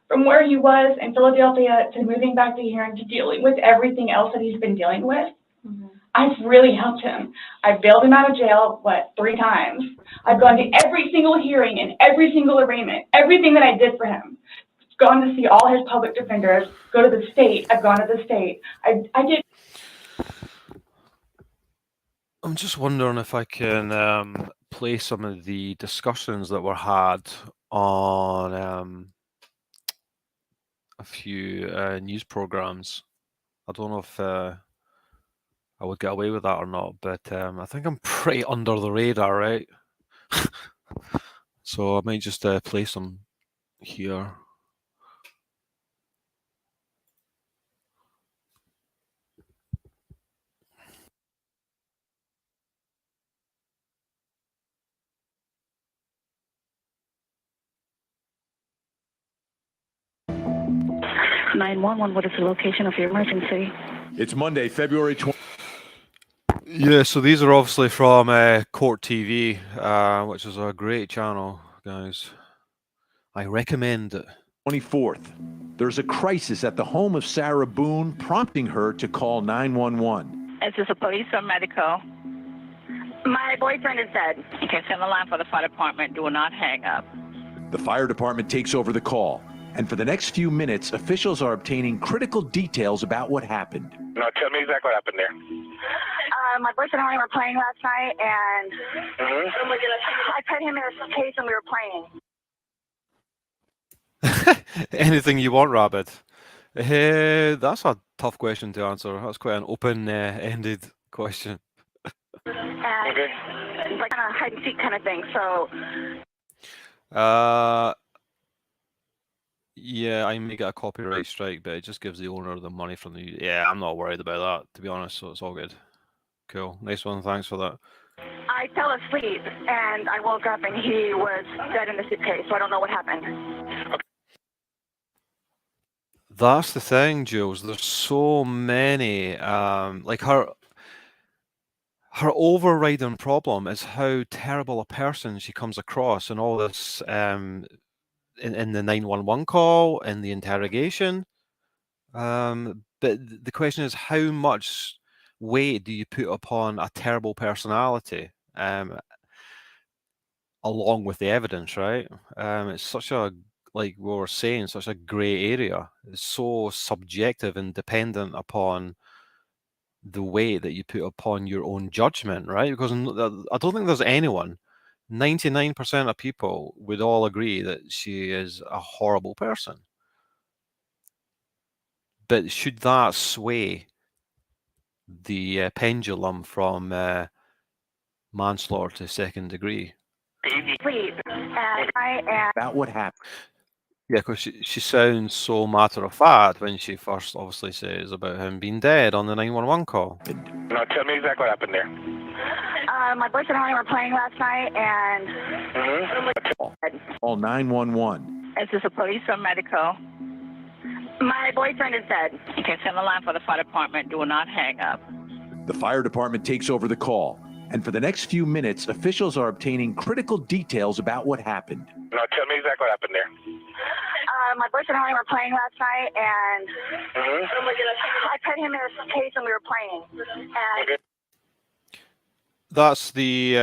from where he was in Philadelphia to moving back to here and to dealing with everything else that he's been dealing with. Mhm. I've really helped him. I've bailed him out of jail, 3 times. I've gone to every single hearing and every single arraignment, everything that I did for him. Gone to see all his public defenders, go to the state. I've gone to the state. I did. I'm just wondering if I can play some of the discussions that were had on a few news programs. I don't know if I would get away with that or not, but I think I'm pretty under the radar, right? So I might just play some here. What is the location of your emergency? It's Monday, February 20th. Yeah, so these are obviously from Court TV, which is a great channel, guys. I recommend it. 24th. There's a crisis at the home of Sarah Boone, prompting her to call 911. Is this a police or medical? My boyfriend is dead. Okay, send the line for the fire department. Do not hang up. The fire department takes over the call, and for the next few minutes, officials are obtaining critical details about what happened. No, tell me exactly what happened there. My boyfriend and I were playing last night, and I put him in a suitcase and we were playing. Anything you want, Rabbit. That's a tough question to answer. That's quite an open-ended question. And it's like kind of hide and seek kind of thing, so... Yeah, I may get a copyright strike, but it just gives the owner the money from the... Yeah, I'm not worried about that, to be honest, so it's all good. Cool. Nice one. Thanks for that. I fell asleep, and I woke up, and he was dead in the suitcase, so I don't know what happened. That's the thing, Jules. There's so many. Like her overriding problem is how terrible a person she comes across, and all this in the 911 call, in the interrogation. But the question is, how much weight do you put upon a terrible personality, along with the evidence, right? It's such a, like we were saying, such a grey area. It's so subjective and dependent upon the weight that you put upon your own judgment, right? Because I don't think there's anyone, 99% of people would all agree that she is a horrible person. But should that sway the pendulum from manslaughter to second degree? Sleep, and I am... About what happened. Yeah, because she sounds so matter-of-fact when she first obviously says about him being dead on the 911 call. No, tell me exactly what happened there. My boyfriend and I were playing last night, and... Call 911. Is this a police or medical? My boyfriend is dead. Okay, send the line for the fire department. Do not hang up. The fire department takes over the call, and for the next few minutes, officials are obtaining critical details about what happened. No, tell me exactly what happened there. My boyfriend and I were playing last night, and I put him in a suitcase and we were playing. And That's the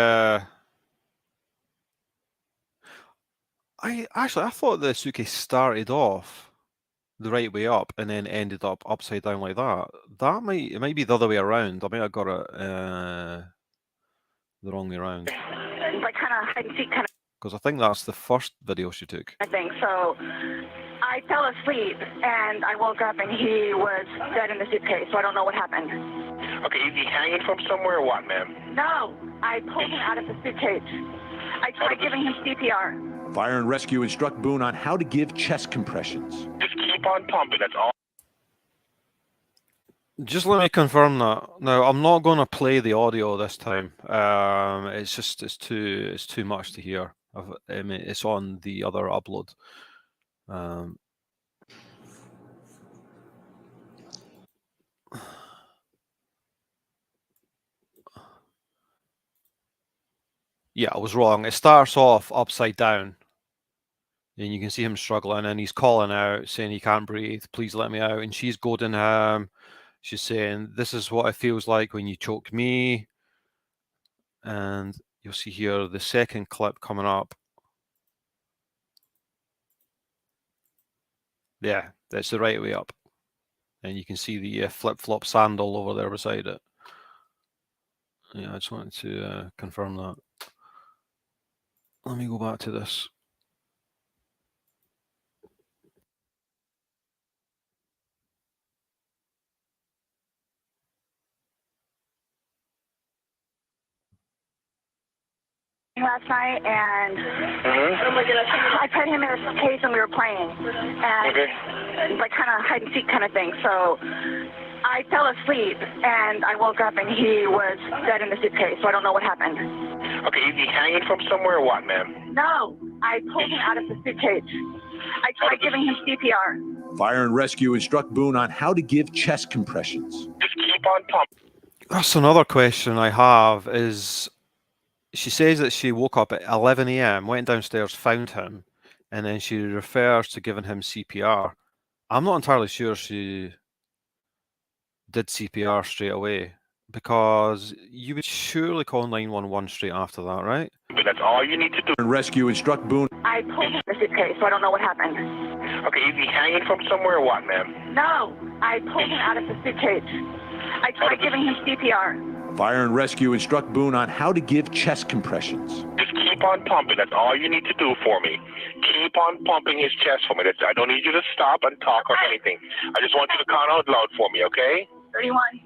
I thought the suitcase started off the right way up and then ended up upside down like that. It might be the other way around. I might have got it the wrong way around. Like kind of hide and seek kind Because I think that's the first video she took. of thing. So I fell asleep and I woke up and he was dead in the suitcase. So I don't know what happened. Okay, is he hanging from somewhere or what, ma'am? No, I pulled him out of the suitcase. I tried giving him CPR. Fire and Rescue instruct Boone on how to give chest compressions. Just keep on pumping, that's all. Just let me confirm that. Now, I'm not going to play the audio this time. It's too much to hear. I mean, it's on the other upload. Yeah, I was wrong. It starts off upside down. And you can see him struggling, and he's calling out, saying he can't breathe. Please let me out. And she's goading him. She's saying, "This is what it feels like when you choke me." And you'll see here the second clip coming up. Yeah, that's the right way up. And you can see the flip-flop sandal over there beside it. Yeah, I just wanted to confirm that. Let me go back to this. Last night and I put him in a suitcase and we were playing and like kind of hide and seek kind of thing. So I fell asleep and I woke up and he was dead in the suitcase. So I don't know what happened. Okay, is he hanging from somewhere or what, ma'am? No, I pulled him out of the suitcase. I tried giving him CPR. Fire and Rescue instruct Boone on how to give chest compressions. Just keep on pumping. That's another question I have is, she says that she woke up at 11 a.m., went downstairs, found him, and then she refers to giving him CPR. I'm not entirely sure she did CPR straight away, because you would surely call 911 straight after that, right? But that's all you need to do. And Rescue instruct Boone. I pulled him out of the suitcase, so I don't know what happened. Okay, is he hanging from somewhere or what, ma'am? No, I pulled him out of the suitcase. I tried giving him CPR. Fire and Rescue instruct Boone on how to give chest compressions. Just keep on pumping. That's all you need to do for me. Keep on pumping his chest for me. I don't need you to stop and talk or anything. I just want you to count out loud for me, okay? 31,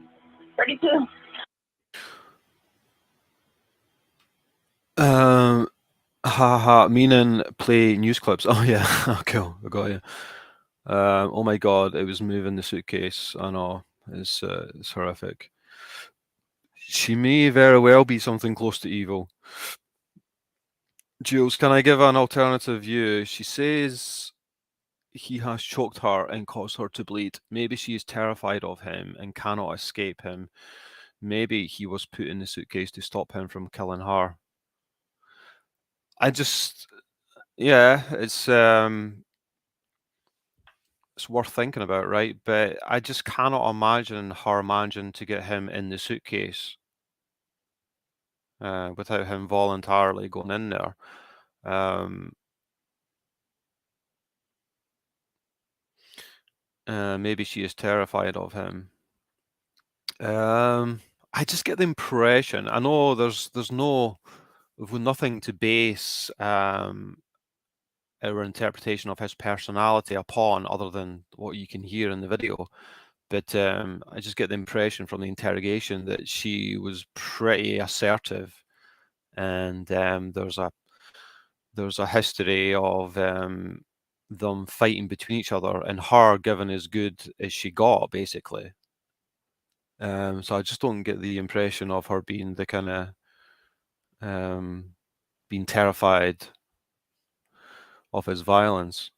32. Meaning play news clips. Oh yeah, cool, I got you. Oh my god, it was moving the suitcase. I know, it's horrific. She may very well be something close to evil. Jules, can I give an alternative view? She says he has choked her and caused her to bleed. Maybe she is terrified of him and cannot escape him. Maybe he was put in the suitcase to stop him from killing her. Yeah, it's worth thinking about, right? But I just cannot imagine her managing to get him in the suitcase without him voluntarily going in there. Maybe she is terrified of him. I just get the impression. I know we've nothing to base our interpretation of his personality upon, other than what you can hear in the video. But I just get the impression from the interrogation that she was pretty assertive, and there's a history of them fighting between each other, and her giving as good as she got, basically. So I just don't get the impression of her being the kind of being terrified of his violence.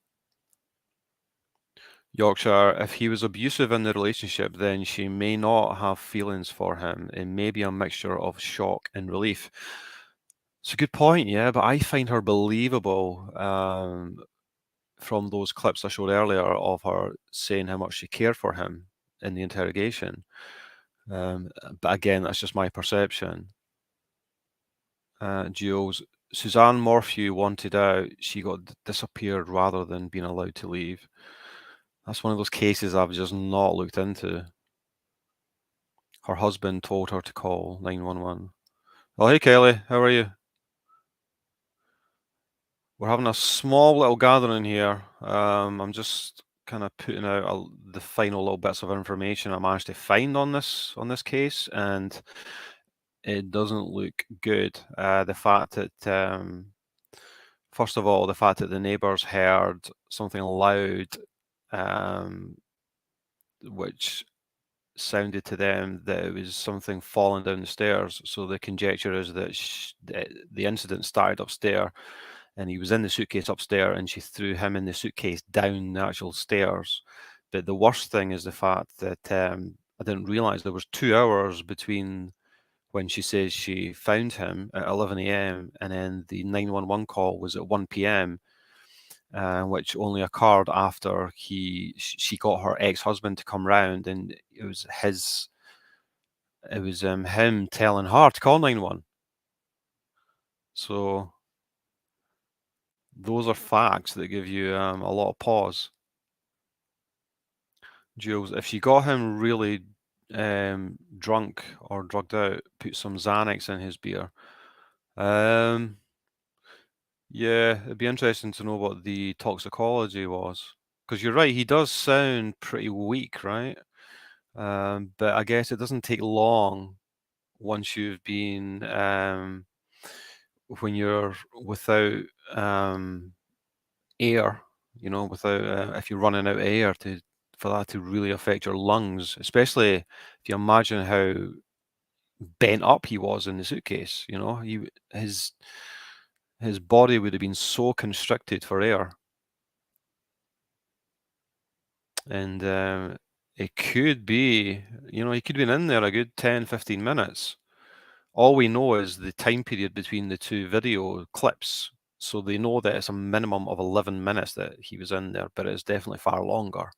Yorkshire, if he was abusive in the relationship, then she may not have feelings for him. It may be a mixture of shock and relief. It's a good point, yeah, but I find her believable from those clips I showed earlier of her saying how much she cared for him in the interrogation. But again, that's just my perception. Jules, Suzanne Morphew wanted out. She got disappeared rather than being allowed to leave. That's one of those cases I've just not looked into. Her husband told her to call 911. Oh, hey, Kelly. How are you? We're having a small little gathering here. I'm just kind of putting out the final little bits of information I managed to find on this case, and it doesn't look good. The fact that first of all, the fact that the neighbours heard something loud, which sounded to them that it was something falling down the stairs. So the conjecture is that the incident started upstairs, and he was in the suitcase upstairs, and she threw him in the suitcase down the actual stairs. But the worst thing is the fact that I didn't realise there was 2 hours between when she says she found him at 11 a.m. and then the 911 call was at 1 p.m., which only occurred after she got her ex-husband to come round, and it was him telling her to call 911. So those are facts that give you a lot of pause. Jules, if she got him really drunk or drugged out, put some Xanax in his beer. Yeah, it'd be interesting to know what the toxicology was. Because you're right, he does sound pretty weak, right? But I guess it doesn't take long once you've been, when you're without air, without, if you're running out of air for that to really affect your lungs, especially if you imagine how bent up he was in the suitcase, his body would have been so constricted for air. And it could be, he could have been in there a good 10, 15 minutes. All we know is the time period between the two video clips. So they know that it's a minimum of 11 minutes that he was in there, but it's definitely far longer.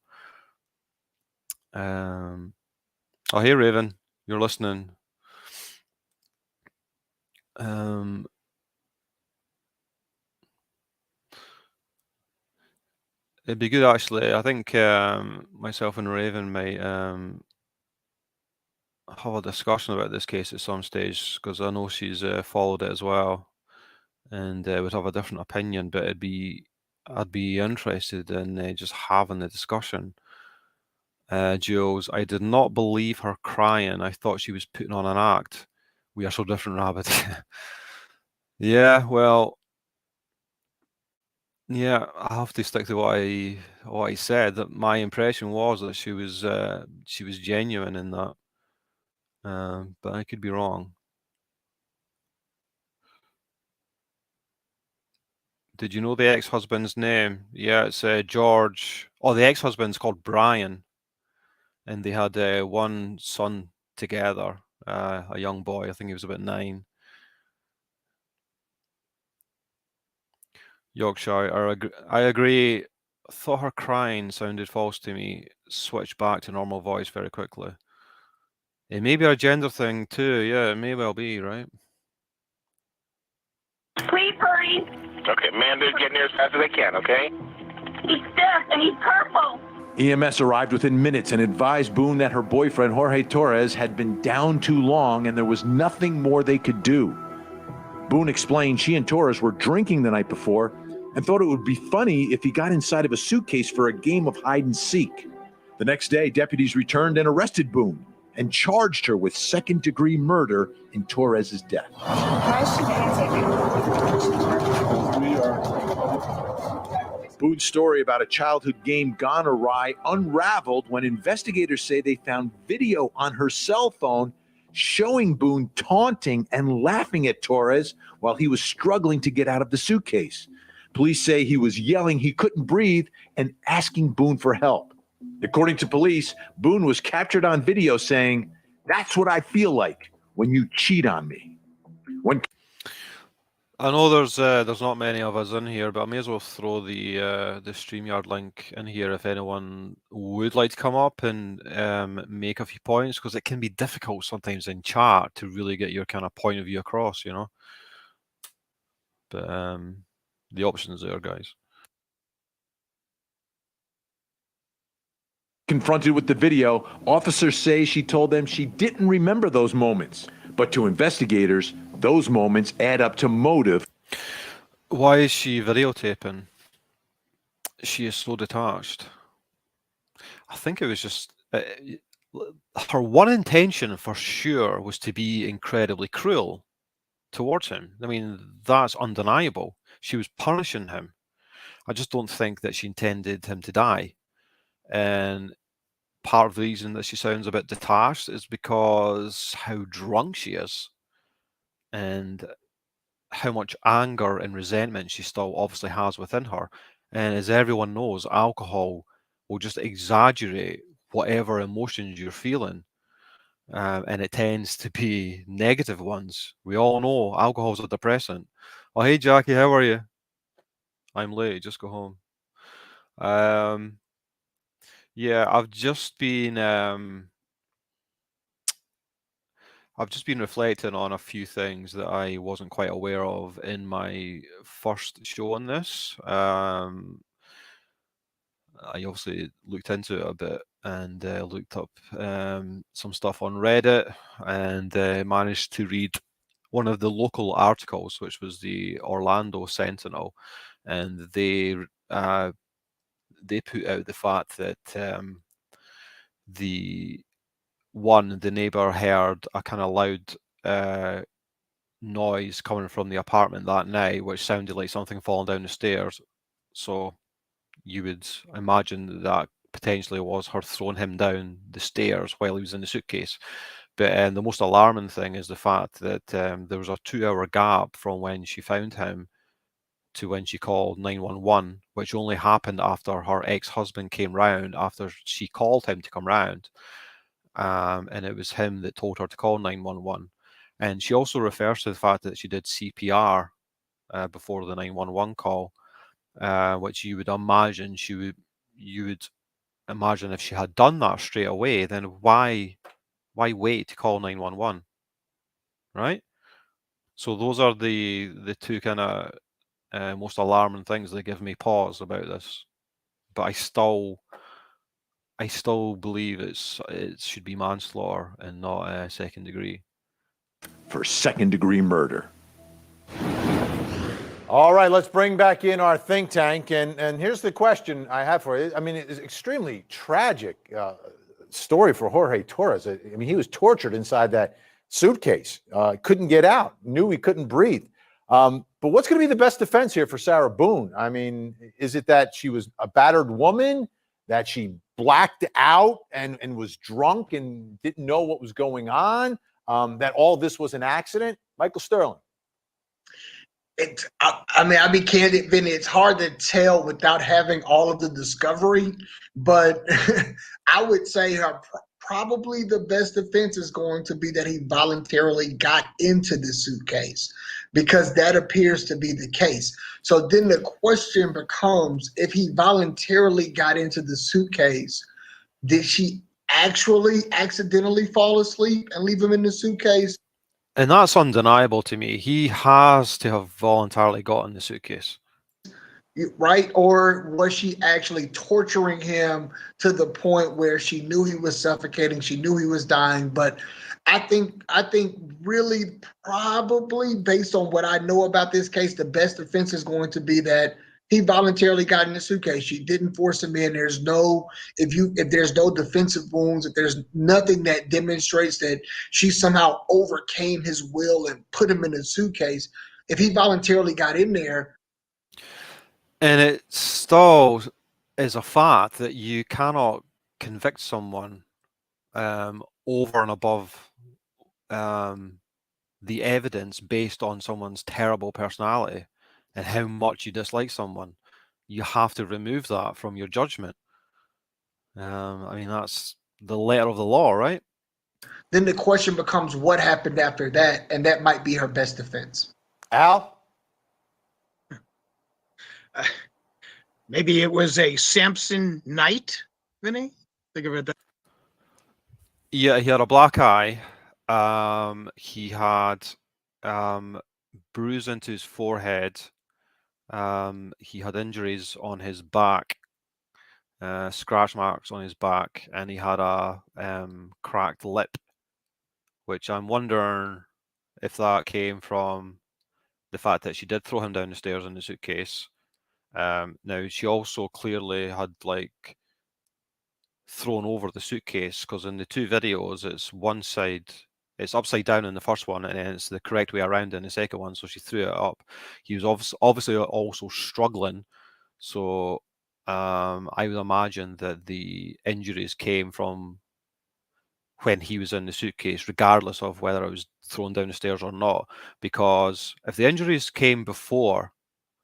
Oh, hey, Raven, you're listening. It'd be good, actually. I think myself and Raven might have a discussion about this case at some stage, because I know she's followed it as well, and would have a different opinion. But I'd be interested in just having the discussion. Jules, I did not believe her crying. I thought she was putting on an act. We are so different, Rabbit. Yeah, well, yeah, I have to stick to what I said. That my impression was that she was genuine in that, but I could be wrong. Did you know the ex-husband's name? Yeah, it's George. Oh, the ex-husband's called Brian, and they had one son together, a young boy. I think he was about 9. Yorkshire, I agree. Thought her crying sounded false to me. Switched back to normal voice very quickly. It may be a gender thing too. Yeah, it may well be, right? Please hurry. Okay, man, they're getting here as fast as they can, okay? He's deaf and he's purple. EMS arrived within minutes and advised Boone that her boyfriend, Jorge Torres, had been down too long and there was nothing more they could do. Boone explained she and Torres were drinking the night before and thought it would be funny if he got inside of a suitcase for a game of hide and seek. The next day, deputies returned and arrested Boone and charged her with second-degree murder in Torres's death. Boone's story about a childhood game gone awry unraveled when investigators say they found video on her cell phone showing Boone taunting and laughing at Torres while he was struggling to get out of the suitcase. Police say he was yelling he couldn't breathe and asking Boone for help. According to police, Boone was captured on video saying, "That's what I feel like when you cheat on me." I know there's not many of us in here, but I may as well throw the StreamYard link in here if anyone would like to come up and make a few points, because it can be difficult sometimes in chat to really get your kind of point of view across, But the options there, guys. Confronted with the video, officers say she told them she didn't remember those moments. But to investigators, those moments add up to motive. Why is she videotaping? She is so detached. I think it was just her one intention for sure was to be incredibly cruel towards him. I mean, that's undeniable. She was punishing him. I just don't think that she intended him to die. And part of the reason that she sounds a bit detached is because how drunk she is and how much anger and resentment she still obviously has within her. And as everyone knows, alcohol will just exaggerate whatever emotions you're feeling. And it tends to be negative ones. We all know alcohol's a depressant. Oh, hey, Jackie, how are you? I'm late, just go home. Yeah, I've just been reflecting on a few things that I wasn't quite aware of in my first show on this. I obviously looked into it a bit and looked up some stuff on Reddit and managed to read one of the local articles, which was the Orlando Sentinel, and they put out the fact that the neighbor heard a kind of loud noise coming from the apartment that night, which sounded like something falling down the stairs. So you would imagine that potentially was her throwing him down the stairs while he was in the suitcase. But the most alarming thing is the fact that there was a 2-hour gap from when she found him to when she called 911, which only happened after her ex-husband came round, after she called him to come round. And it was him that told her to call 911. And she also refers to the fact that she did CPR before the 911 call, which you would imagine you would imagine if she had done that straight away, then why wait to call 911, right? So those are the two kind of most alarming things that give me pause about this. But I still believe it should be manslaughter and not second degree. For second-degree murder. All right, let's bring back in our think tank. And here's the question I have for you. I mean, it's extremely tragic story for Jorge Torres. I mean, he was tortured inside that suitcase, couldn't get out, knew he couldn't breathe. But what's going to be the best defense here for Sarah Boone? I mean, is it that she was a battered woman, that she blacked out and was drunk and didn't know what was going on, that all this was an accident? Michael Sterling. I mean, I'll be candid, Vinny, it's hard to tell without having all of the discovery, but I would say probably the best defense is going to be that he voluntarily got into the suitcase, because that appears to be the case. So then the question becomes, if he voluntarily got into the suitcase, did she actually accidentally fall asleep and leave him in the suitcase? And that's undeniable to me. He has to have voluntarily got in the suitcase. Right? Or was she actually torturing him to the point where she knew he was suffocating, she knew he was dying? But I think really probably, based on what I know about this case, the best defense is going to be that he voluntarily got in the suitcase. She didn't force him in. There's no, if there's no defensive wounds, if there's nothing that demonstrates that she somehow overcame his will and put him in a suitcase, if he voluntarily got in there. And it still is a fact that you cannot convict someone over and above the evidence based on someone's terrible personality and how much you dislike someone. You have to remove that from your judgment. I mean, that's the letter of the law, right? Then the question becomes, what happened after that? And that might be her best defense. Al? Maybe it was a Samson night, Vinny? Think of it that. Yeah, he had a black eye. He had bruise into his forehead. He had injuries on his back, scratch marks on his back, and he had a cracked lip, which I'm wondering if that came from the fact that she did throw him down the stairs in the suitcase. Now, she also clearly had, like, thrown over the suitcase, because in the two videos, it's one side, it's upside down in the first one, and then it's the correct way around in the second one, so she threw it up. He was obviously also struggling, so I would imagine that the injuries came from when he was in the suitcase, regardless of whether it was thrown down the stairs or not, because if the injuries came before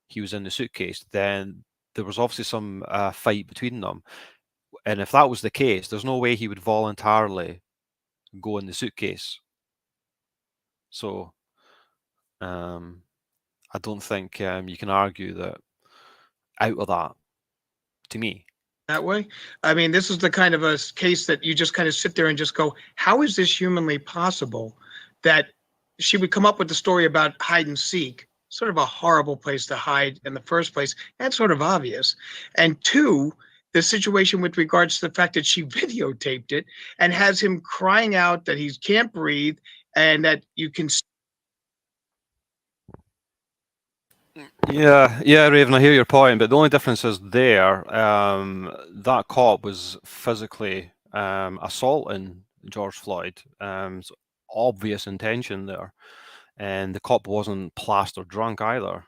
he was in the suitcase, then there was obviously some fight between them. And if that was the case, there's no way he would voluntarily go in the suitcase. So I don't think you can argue that out of that, to me. That way? I mean, this is the kind of a case that you just kind of sit there and just go, how is this humanly possible that she would come up with the story about hide and seek? Sort of a horrible place to hide in the first place. That's sort of obvious. And two, the situation with regards to the fact that she videotaped it and has him crying out that he can't breathe and that you can. Yeah, Raven, I hear your point, but the only difference is there, that cop was physically assaulting George Floyd. So obvious intention there, and the cop wasn't plastered drunk either.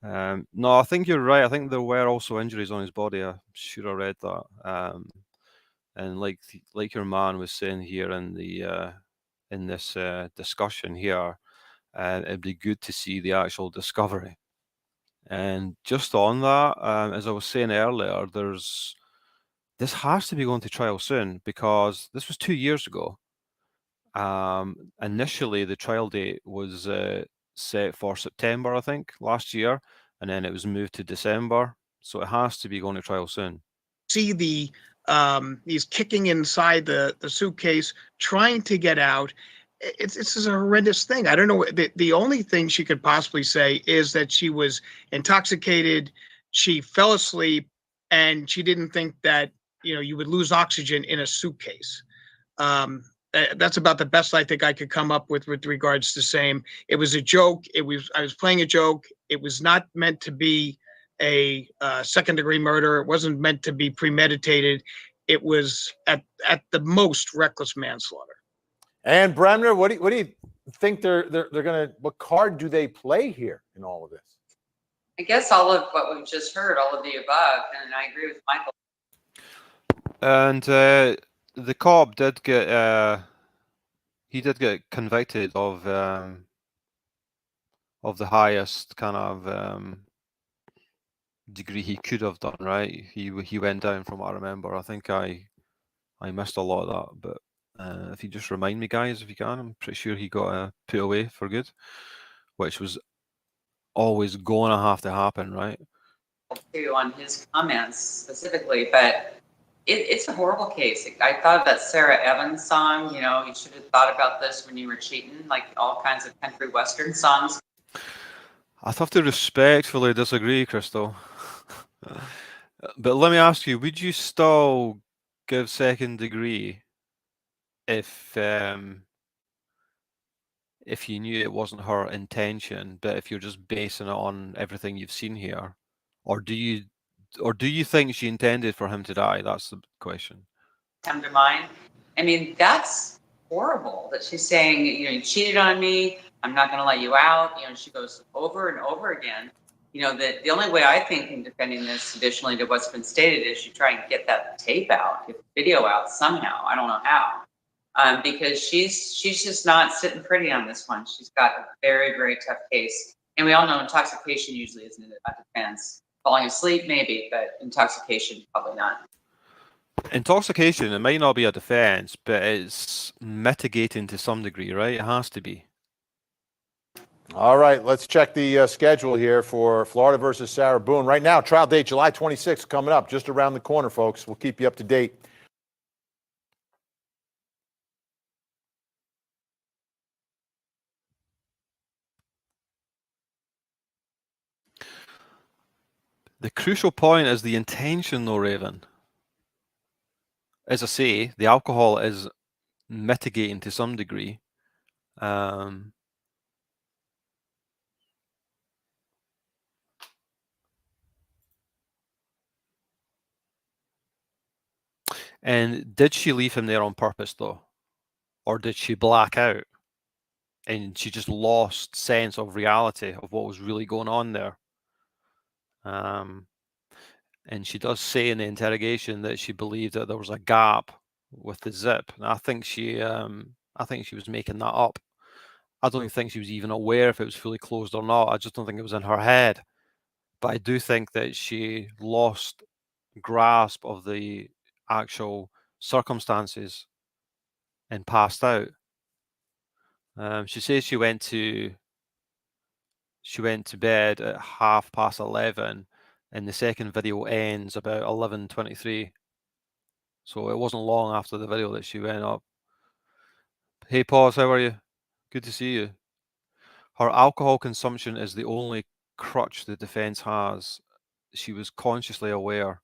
No, I think you're right. I think there were also injuries on his body. I'm sure I read that. And like your man was saying here in the in this discussion here, it'd be good to see the actual discovery. And just on that, as I was saying earlier, this has to be going to trial soon, because this was 2 years ago. Initially, the trial date was set for September, I think, last year, and then it was moved to December. So it has to be going to trial soon. See he's kicking inside the suitcase, trying to get out. It's a horrendous thing. I don't know. The only thing she could possibly say is that she was intoxicated, she fell asleep, and she didn't think that, you would lose oxygen in a suitcase. That's about the best I think I could come up with regards to saying it was a joke. I was playing a joke. It was not meant to be a second-degree murder. It wasn't meant to be premeditated. It was at the most reckless manslaughter. And Bremner, what do you think they're gonna? What card do they play here in all of this? I guess all of what we've just heard, all of the above, and I agree with Michael. And the cop did get he did get convicted of the highest kind of degree he could have done, right? He went down from what I remember. I think I missed a lot of that, but if you just remind me, guys, if you can, I'm pretty sure he got put away for good, which was always going to have to happen, right? Too, on his comments specifically, but it's a horrible case. I thought of that Sarah Evans song, you should have thought about this when you were cheating, like all kinds of country western songs. I'd have to respectfully disagree, Crystal. But let me ask you, would you still give second degree if you knew it wasn't her intention, but if you're just basing it on everything you've seen here? Or do you think she intended for him to die? That's the question. Come to mind. I mean, that's horrible that she's saying, you cheated on me. I'm not going to let you out. She goes over and over again. The only way I think in defending this, additionally to what's been stated, is you try and get that tape out, get the video out somehow. I don't know how. Because she's just not sitting pretty on this one. She's got a very, very tough case. And we all know intoxication usually isn't a defense. Falling asleep, maybe, but intoxication, probably not. Intoxication, it might not be a defense, but it's mitigating to some degree, right? It has to be. All right, let's check the schedule here for Florida versus Sarah Boone. Right now, trial date July 26th coming up, just around the corner, folks. We'll keep you up to date. The crucial point is the intention, though, Raven. As I say, the alcohol is mitigating to some degree. And did she leave him there on purpose, though? Or did she black out? And she just lost sense of reality of what was really going on there. And she does say in the interrogation that she believed that there was a gap with the zip. And I think she was making that up. I don't even think she was even aware if it was fully closed or not. I just don't think it was in her head. But I do think that she lost grasp of the actual circumstances and passed out. She says she went to bed at 11:30, and the second video ends about 11:23. So it wasn't long after the video that she went up. Hey, Paws, how are you? Good to see you. Her alcohol consumption is the only crutch the defense has. She was consciously aware.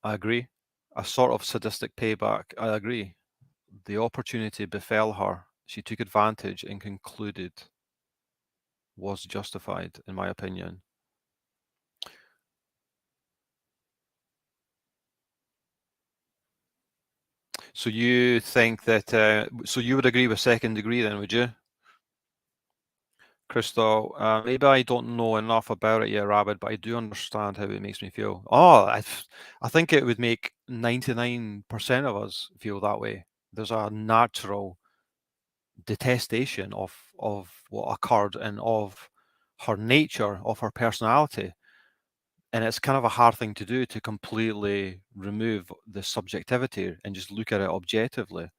I agree. A sort of sadistic payback. I agree. The opportunity befell her. She took advantage and concluded was justified, in my opinion. So you think that, so you would agree with second degree then, would you? Crystal, maybe I don't know enough about it yet, Rabbit, but I do understand how it makes me feel. Oh, I think it would make 99% of us feel that way. There's a natural detestation of what occurred and of her nature, of her personality. And it's kind of a hard thing to do, to completely remove the subjectivity and just look at it objectively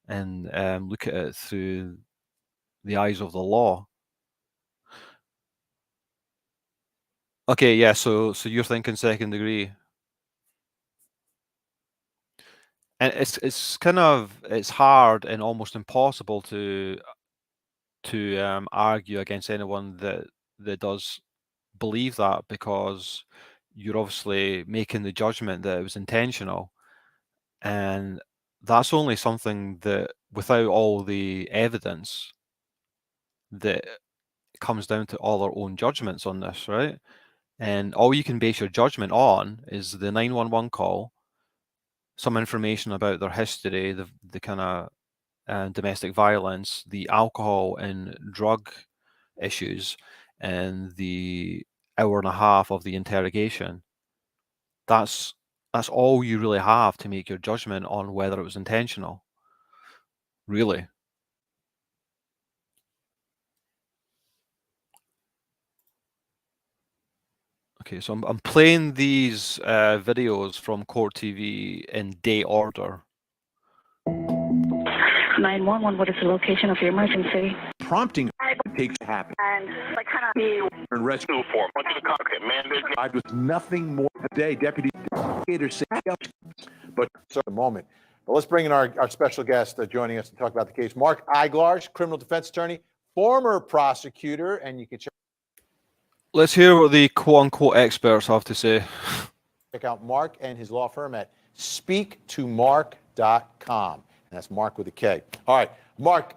and look at it through the eyes of the law. Okay, yeah, so you're thinking second degree. And it's kind of, it's hard and almost impossible to argue against anyone that does believe that, because you're obviously making the judgment that it was intentional. And that's only something that, without all the evidence, that comes down to all our own judgments on this, right? And all you can base your judgment on is the 911 call, some information about their history, the kind of domestic violence, the alcohol and drug issues, and the hour and a half of the interrogation. That's all you really have to make your judgment on whether it was intentional, really. Okay, so I'm playing these videos from Court TV in date order. 911, what is the location of your emergency? Prompting takes to happen. And like kind of be And rescue form. Went to the cockpit, man. arrived with nothing more today. Deputy investigators say, But so a moment. But let's bring in our special guest joining us to talk about the case. Mark Eiglarz, criminal defense attorney, former prosecutor, and you can Let's hear what the quote-unquote experts have to say. check out Mark and his law firm at speaktomark.com. And that's Mark with a K. All right, Mark,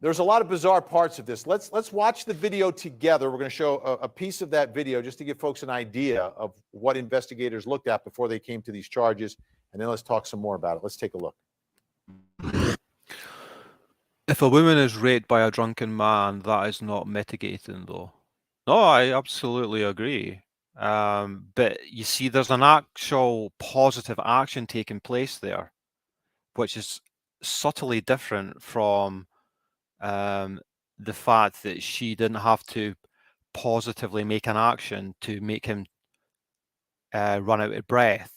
there's a lot of bizarre parts of this. Let's watch the video together. We're going to show a piece of that video just to give folks an idea of what investigators looked at before they came to these charges. And then let's talk some more about it. Let's take a look. If a woman is raped by a drunken man, that is not mitigating, though. No, I absolutely agree. But you see, there's an actual positive action taking place there, which is subtly different from the fact that she didn't have to positively make an action to make him run out of breath.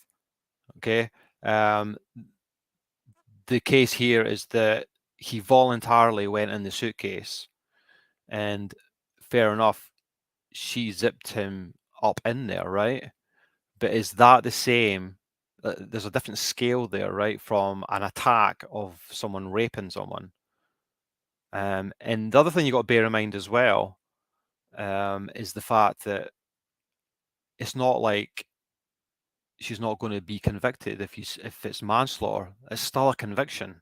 Okay. The case here is that he voluntarily went in the suitcase, and fair enough, she zipped him up in there, right? But is that the same? There's a different scale there, right? From an attack of someone raping someone. And the other thing you got to bear in mind as well is the fact that it's not like she's not going to be convicted if it's manslaughter. It's still a conviction.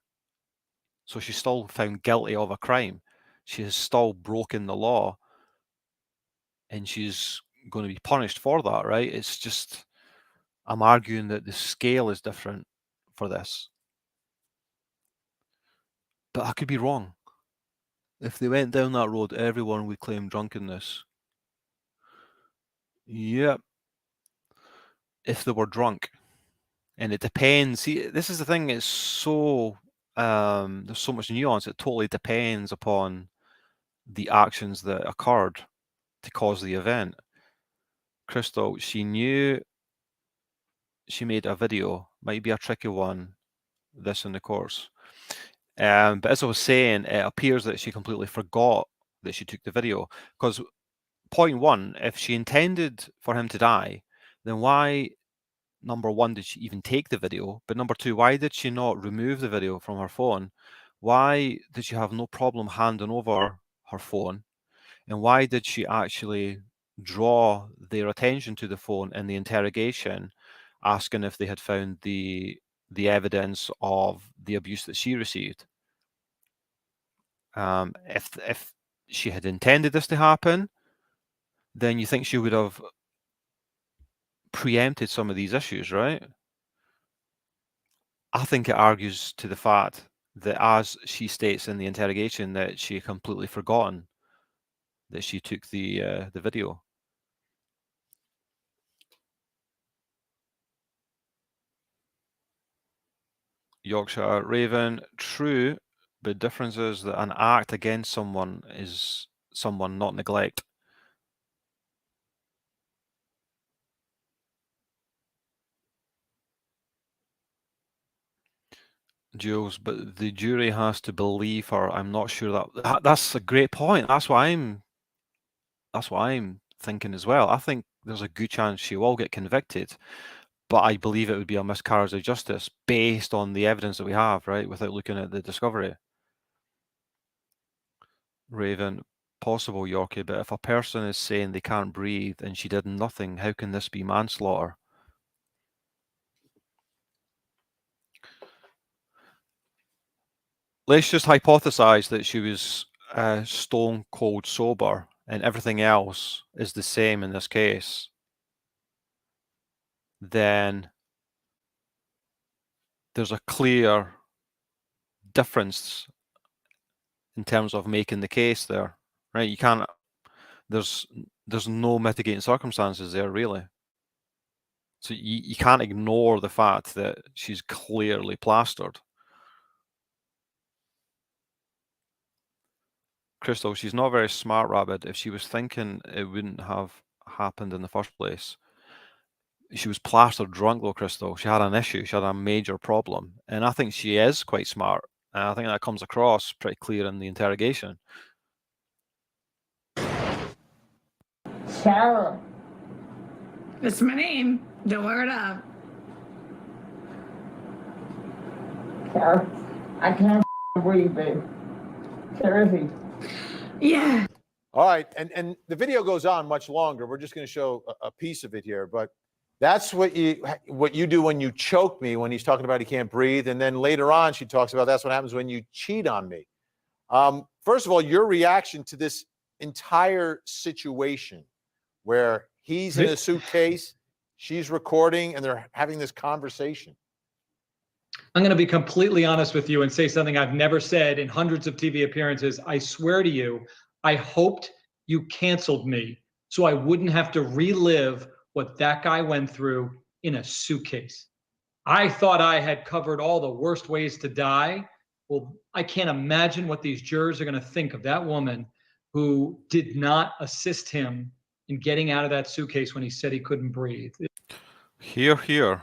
So she's still found guilty of a crime. She has still broken the law, and she's going to be punished for that, right? It's just, I'm arguing that the scale is different for this. But I could be wrong. If they went down that road, everyone would claim drunkenness. Yep. If they were drunk. And it depends. See, this is the thing, it's so, there's so much nuance. It totally depends upon the actions that occurred to cause the event. Crystal, she knew she made a video, might be a tricky one, this in the course. But as I was saying, it appears that she completely forgot that she took the video. Because point one, if she intended for him to die, then why, number one, did she even take the video? But number two, why did she not remove the video from her phone? Why did she have no problem handing over her phone? And why did she actually draw their attention to the phone in the interrogation, asking if they had found the evidence of the abuse that she received? If she had intended this to happen, then you think she would have preempted some of these issues, right? I think it argues to the fact that, as she states in the interrogation, that she had completely forgotten that she took the video. Yorkshire Raven, true, but difference is that an act against someone is someone, not neglect. Jules, but the jury has to believe her. I'm not sure that's a great point. That's what I'm thinking as well. I think there's a good chance she will get convicted, but I believe it would be a miscarriage of justice based on the evidence that we have, right, without looking at the discovery. Raven, possible, Yorkie, but if a person is saying they can't breathe and she did nothing, how can this be manslaughter? Let's just hypothesize that she was stone cold sober and everything else is the same in this case. Then there's a clear difference in terms of making the case there, right? You can't, there's no mitigating circumstances there, really. So you can't ignore the fact that she's clearly plastered. Crystal, she's not very smart, Rabbit. If she was thinking, it wouldn't have happened in the first place. She was plastered drunk, though, Crystal. She had an issue. She had a major problem. And I think she is quite smart. And I think that comes across pretty clear in the interrogation. Sarah. That's my name. Don't wear it up. Sarah, I can't breathe, babe. Seriously. Yeah. All right, and the video goes on much longer. We're just going to show a piece of it here, but that's what you do when you choke me, when he's talking about he can't breathe, and then later on she talks about that's what happens when you cheat on me. First of all, your reaction to this entire situation where he's in a suitcase, she's recording, and they're having this conversation. I'm going to be completely honest with you and say something I've never said in hundreds of TV appearances. I swear to you, I hoped you canceled me so I wouldn't have to relive what that guy went through in a suitcase. I thought I had covered all the worst ways to die. Well, I can't imagine what these jurors are going to think of that woman who did not assist him in getting out of that suitcase when he said he couldn't breathe. Hear, hear.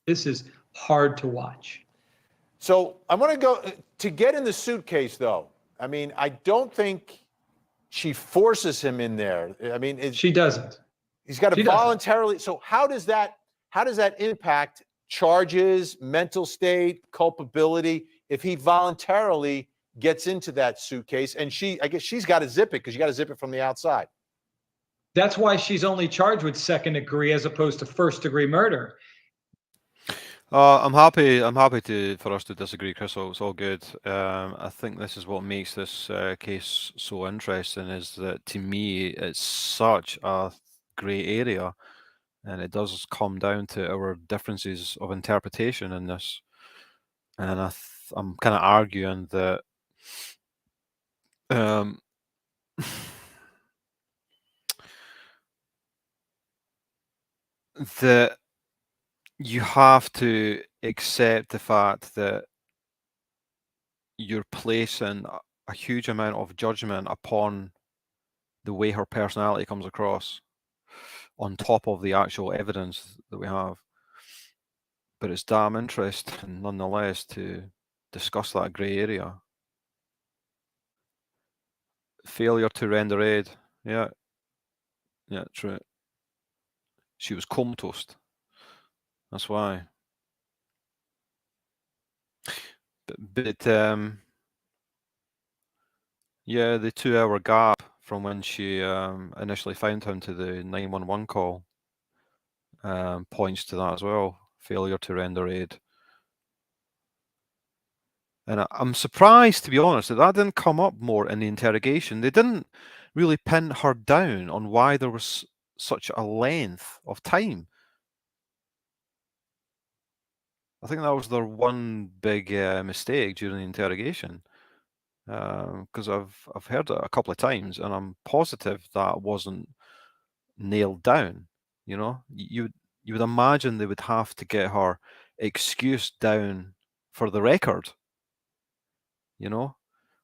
This is hard to watch. So I want to go to get in the suitcase, though. I mean, I don't think she forces him in there. I mean, she doesn't. He's got to voluntarily. So how does that impact charges, mental state, culpability, if he voluntarily gets into that suitcase? And I guess she's got to zip it because you got to zip it from the outside. That's why she's only charged with second degree as opposed to first degree murder. I'm happy for us to disagree, Chris. It's all good. I think this is what makes this case so interesting, is that to me it's such a grey area, and it does come down to our differences of interpretation in this. And I'm kind of arguing that that you have to accept the fact that you're placing a huge amount of judgment upon the way her personality comes across on top of the actual evidence that we have. But it's damn interesting nonetheless to discuss that grey area. Failure to render aid. Yeah, true. She was comatose. That's why. But yeah, the 2-hour gap from when she initially found him to the 911 call points to that as well. Failure to render aid. And I'm surprised, to be honest, that didn't come up more in the interrogation. They didn't really pin her down on why there was such a length of time. I think that was their one big mistake during the interrogation. Because I've heard it a couple of times, and I'm positive that wasn't nailed down. You know, you would imagine they would have to get her excuse down for the record. You know,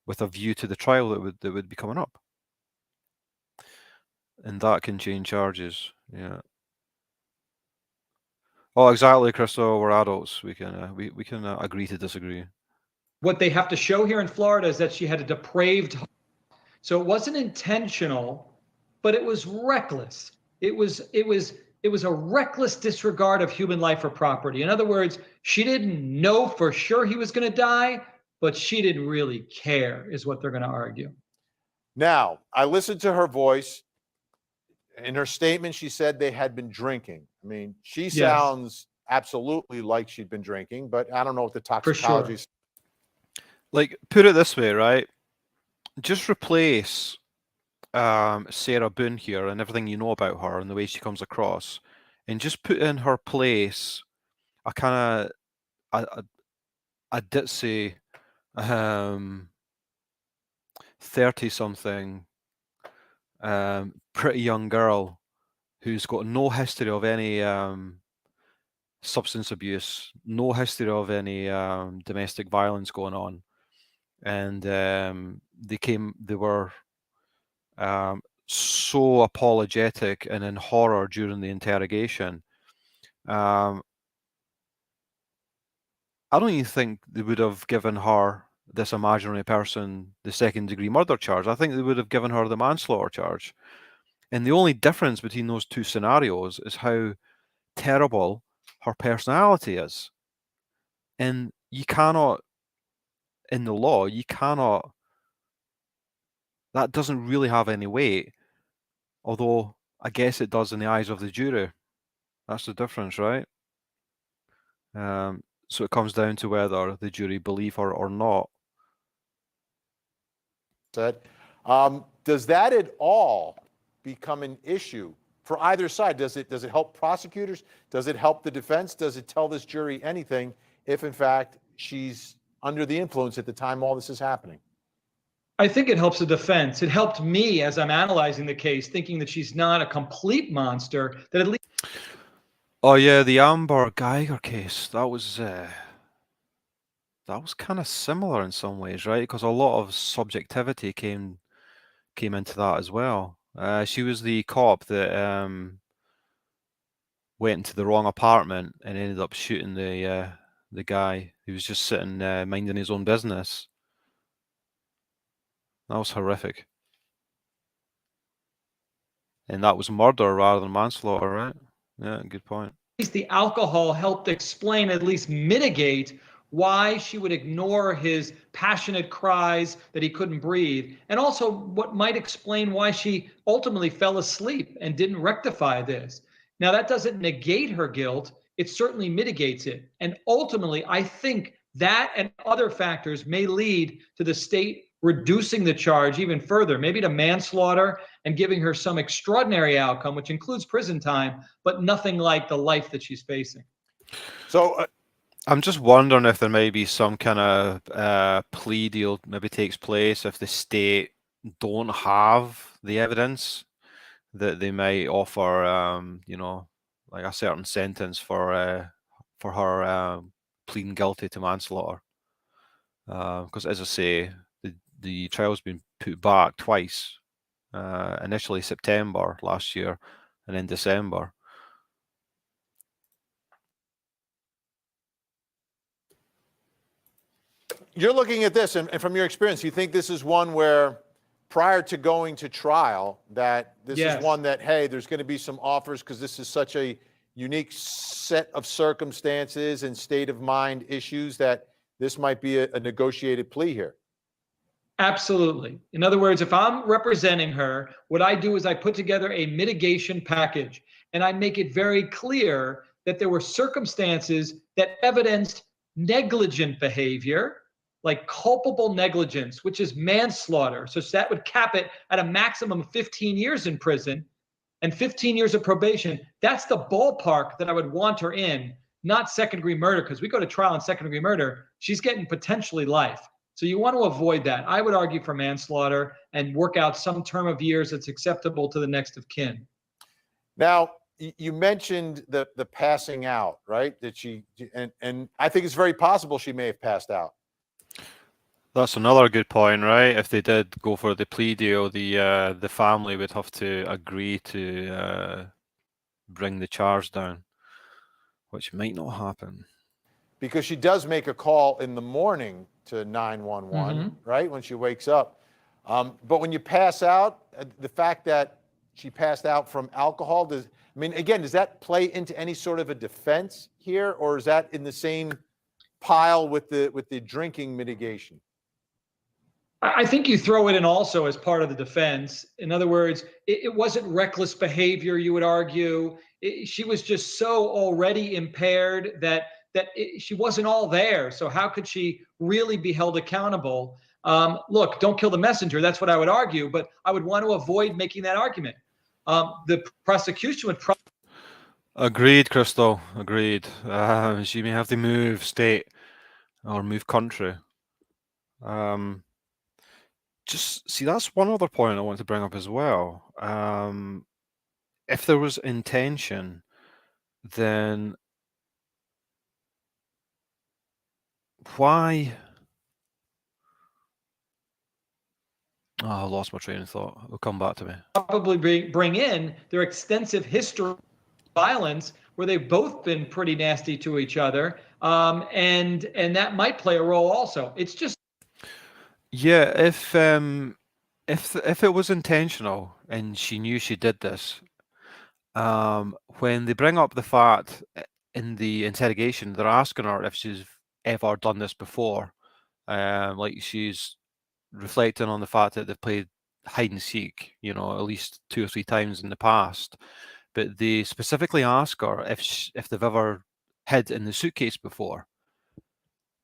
with a view to the trial that would be coming up, and that can change charges. Yeah. Oh, exactly, Crystal. We're adults. We can we can agree to disagree. What they have to show here in Florida is that she had a depraved heart. So it wasn't intentional, but it was reckless. It was a reckless disregard of human life or property. In other words, she didn't know for sure he was going to die, but she didn't really care, is what they're going to argue. Now, I listened to her voice. In her statement, she said they had been drinking. I mean, she sounds absolutely like she'd been drinking, but I don't know what the toxicology is. Like, put it this way, right? Just replace Sarah Boone here and everything you know about her and the way she comes across, and just put in her place a kind of a ditzy 30-something pretty young girl who's got no history of any substance abuse, no history of any domestic violence going on, and they were so apologetic and in horror during the interrogation. I don't even think they would have given her, this imaginary person, the second-degree murder charge. I think they would have given her the manslaughter charge. And the only difference between those two scenarios is how terrible her personality is. And you cannot, in the law, that doesn't really have any weight. Although, I guess it does in the eyes of the jury. That's the difference, right? So it comes down to whether the jury believe her or not. Does that at all become an issue for either side? Does it help prosecutors? Does it help the defense? Does it tell this jury anything if, in fact, she's under the influence at the time all this is happening? I think it helps the defense. It helped me as I'm analyzing the case, thinking that she's not a complete monster, that at least... Oh yeah, the Amber Geiger case, that was kind of similar in some ways, right? Because a lot of subjectivity came into that as well. She was the cop that went into the wrong apartment and ended up shooting the guy who was just sitting minding his own business. That was horrific. And that was murder rather than manslaughter, right? Yeah, good point. At least the alcohol helped explain, at least mitigate why she would ignore his passionate cries that he couldn't breathe, and also what might explain why she ultimately fell asleep and didn't rectify this. Now, that doesn't negate her guilt. It certainly mitigates it. And ultimately, I think that and other factors may lead to the state reducing the charge even further, maybe to manslaughter, and giving her some extraordinary outcome, which includes prison time, but nothing like the life that she's facing. So I'm just wondering if there may be some kind of plea deal maybe takes place if the state don't have the evidence, that they might offer, you know, like a certain sentence for her pleading guilty to manslaughter. Because as I say, the trial's been put back twice. Initially September last year, and then December. You're looking at this, and from your experience, you think this is one where, prior to going to trial, that this Yes. is one that, hey, there's going to be some offers because this is such a unique set of circumstances and state of mind issues that this might be a negotiated plea here? Absolutely. In other words, if I'm representing her, what I do is I put together a mitigation package, and I make it very clear that there were circumstances that evidenced negligent behavior, like culpable negligence, which is manslaughter. So that would cap it at a maximum of 15 years in prison and 15 years of probation. That's the ballpark that I would want her in, not second-degree murder, because we go to trial on second-degree murder, she's getting potentially life. So you want to avoid that. I would argue for manslaughter and work out some term of years that's acceptable to the next of kin. Now, you mentioned the passing out, right? That she, and I think it's very possible she may have passed out. That's another good point, right? If they did go for the plea deal, the family would have to agree to bring the charge down, which might not happen. Because she does make a call in the morning to 911, right, when she wakes up. But when you pass out, the fact that she passed out from alcohol, does that play into any sort of a defense here, or is that in the same pile with the drinking mitigation? I think you throw it in also as part of the defense. In other words, it wasn't reckless behavior, you would argue. She was just so already impaired that she wasn't all there. So how could she really be held accountable? Look, don't kill the messenger. That's what I would argue, but I would want to avoid making that argument. The prosecution would probably... Agreed, Crystal. Agreed. She may have to move state or move country. Just see, that's one other point I want to bring up as well. If there was intention, then why? Oh, I lost my train of thought. It'll come back to me. Probably bring in their extensive history of violence, where they've both been pretty nasty to each other, and that might play a role also. It's just... Yeah, if it was intentional and she knew she did this, when they bring up the fact in the interrogation, they're asking her if she's ever done this before. Like she's reflecting on the fact that they've played hide and seek, you know, at least 2 or 3 times in the past. But they specifically ask her if they've ever hid in the suitcase before,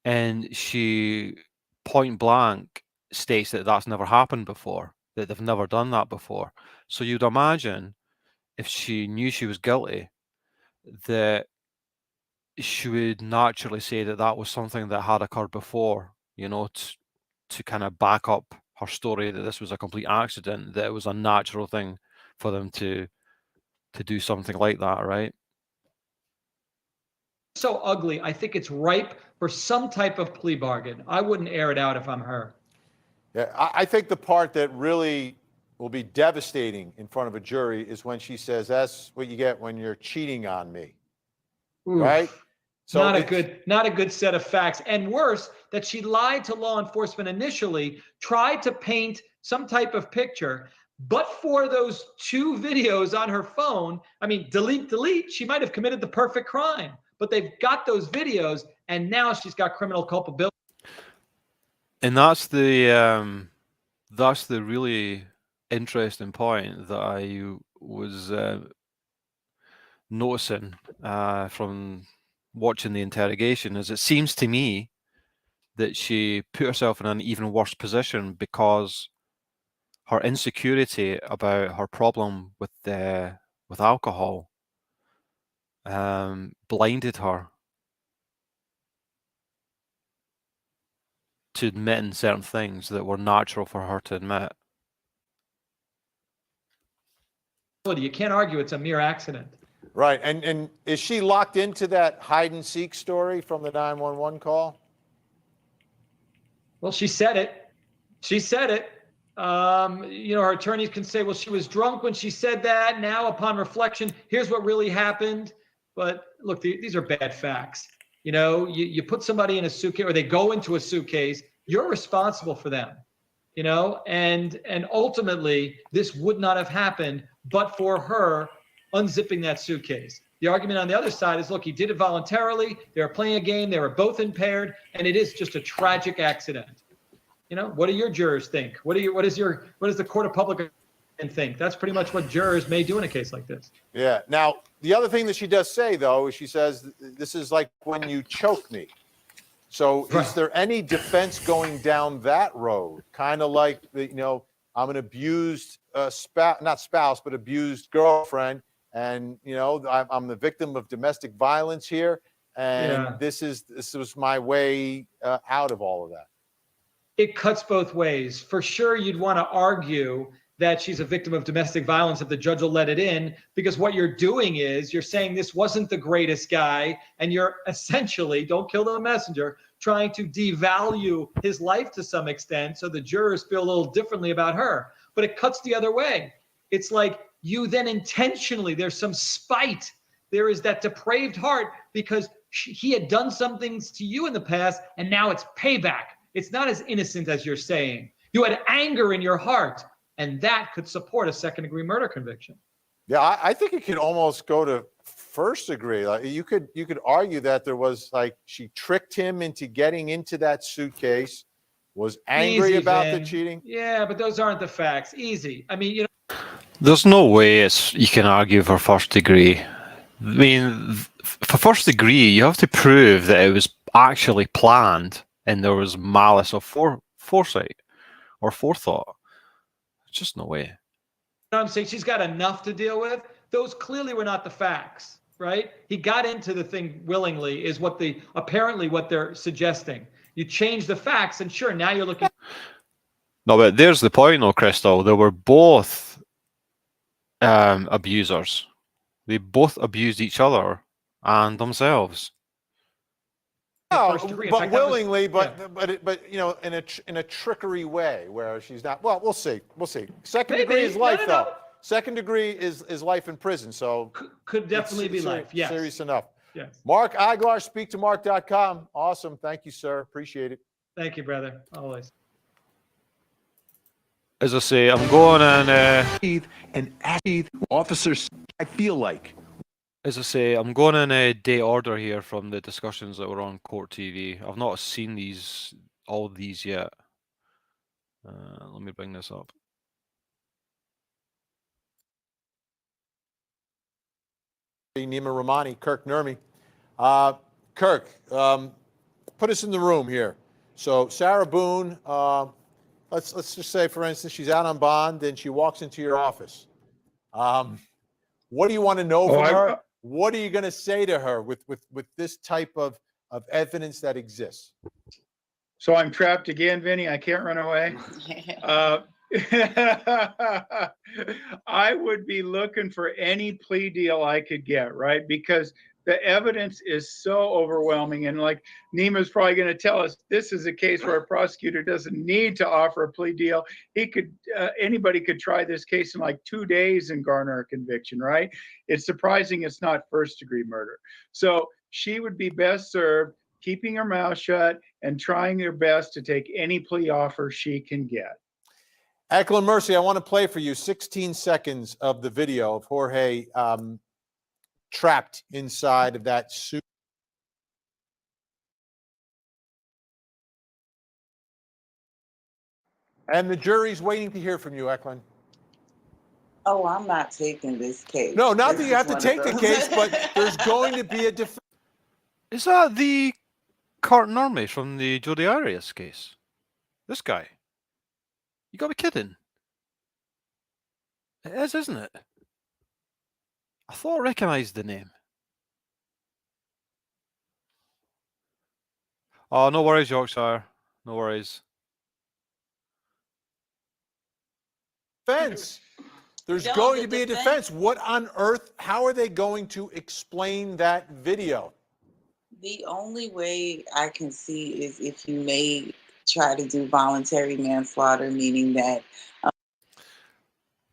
and she point blank states that that's never happened before, that they've never done that before. So you'd imagine if she knew she was guilty, that she would naturally say that that was something that had occurred before, you know, to kind of back up her story that this was a complete accident, that it was a natural thing for them to do something like that, right? So ugly. I think it's ripe for some type of plea bargain. I wouldn't air it out if I'm her. Yeah, I think the part that really will be devastating in front of a jury is when she says, "That's what you get when you're cheating on me." Oof. Right? So not a good set of facts. And worse, that she lied to law enforcement initially, tried to paint some type of picture, but for those 2 videos on her phone, I mean, delete, she might have committed the perfect crime. But they've got those videos, and now she's got criminal culpability. And that's the really interesting point that I was noticing from watching the interrogation, is it seems to me that she put herself in an even worse position because her insecurity about her problem with alcohol blinded her to admitting certain things that were natural for her to admit. You can't argue it's a mere accident. Right. And is she locked into that hide and seek story from the 911 call? Well, she said it. She said it. You know, her attorneys can say, well, she was drunk when she said that. Now, upon reflection, here's what really happened. But look, these are bad facts. You know, you put somebody in a suitcase, or they go into a suitcase, you're responsible for them. You know, and ultimately, this would not have happened but for her unzipping that suitcase. The argument on the other side is, look, he did it voluntarily. They were playing a game. They were both impaired, and it is just a tragic accident. You know, what do your jurors think? What does the court of public opinion think? That's pretty much what jurors may do in a case like this. Yeah. Now, the other thing that she does say, though, is she says, this is like when you choke me. So is there any defense going down that road? Kind of like, you know, I'm an abused not spouse, but abused girlfriend. And, you know, I'm the victim of domestic violence here. And this was my way out of all of that. It cuts both ways. For sure, you'd want to argue that she's a victim of domestic violence if the judge will let it in, because what you're doing is you're saying this wasn't the greatest guy, and you're essentially, don't kill the messenger, trying to devalue his life to some extent so the jurors feel a little differently about her. But it cuts the other way. It's like you then intentionally, there's some spite. There is that depraved heart because he had done some things to you in the past, and now it's payback. It's not as innocent as you're saying. You had anger in your heart, and that could support a second-degree murder conviction. Yeah, I think it could almost go to first degree. Like you could argue that there was, like, she tricked him into getting into that suitcase, was angry about the cheating. Yeah, but those aren't the facts. Easy. I mean, you know. There's no way you can argue for first degree. I mean, for first degree, you have to prove that it was actually planned and there was malice or foresight or forethought. There's just no way. I'm saying she's got enough to deal with. Those clearly were not the facts, right? He got into the thing willingly is apparently what they're suggesting. You change the facts and sure, now you're looking. No, but there's the point though, Crystal. They were both abusers. They both abused each other and themselves. No, but willingly, but you know, in a trickery way where she's not. Well, we'll see. Second degree is life, though. Second degree is life in prison. So could definitely be life. Yes. Serious enough. Yes. Mark Aguilar, speaktomark.com. Awesome. Thank you, sir. Appreciate it. Thank you, brother. Always. As I say, I'm going and officers, I feel like. As I say, I'm going in a day order here from the discussions that were on Court TV. I've not seen all of these yet. Let me bring this up. Nima Rahmani, Kirk Nurmi. Kirk, put us in the room here. So Sarah Boone, let's just say, for instance, she's out on bond and she walks into your office. What do you want to know from her? What are you going to say to her with this type of evidence that exists? So I'm trapped again, Vinny. I can't run away. I would be looking for any plea deal I could get, right? Because the evidence is so overwhelming. And like Nima's probably going to tell us, this is a case where a prosecutor doesn't need to offer a plea deal. Anybody could try this case in like 2 days and garner a conviction, right? It's surprising it's not first-degree murder. So she would be best served keeping her mouth shut and trying her best to take any plea offer she can get. Eklund Mercy, I want to play for you 16 seconds of the video of Jorge trapped inside of that suit. And the jury's waiting to hear from you, Eklund. Oh, I'm not taking this case. No, not This that you is have to one of take the those- case, but there's going to be a defense. Is that the Kurt Nurmi from the Jodi Arias case? This guy? You gotta be kidding. It is, isn't it? I thought I recognised the name. Oh, no worries, Yorkshire. No worries. Defense. There's No, going the to be a defense- defense. What on earth? How are they going to explain that video? The only way I can see is if you may try to do voluntary manslaughter, meaning that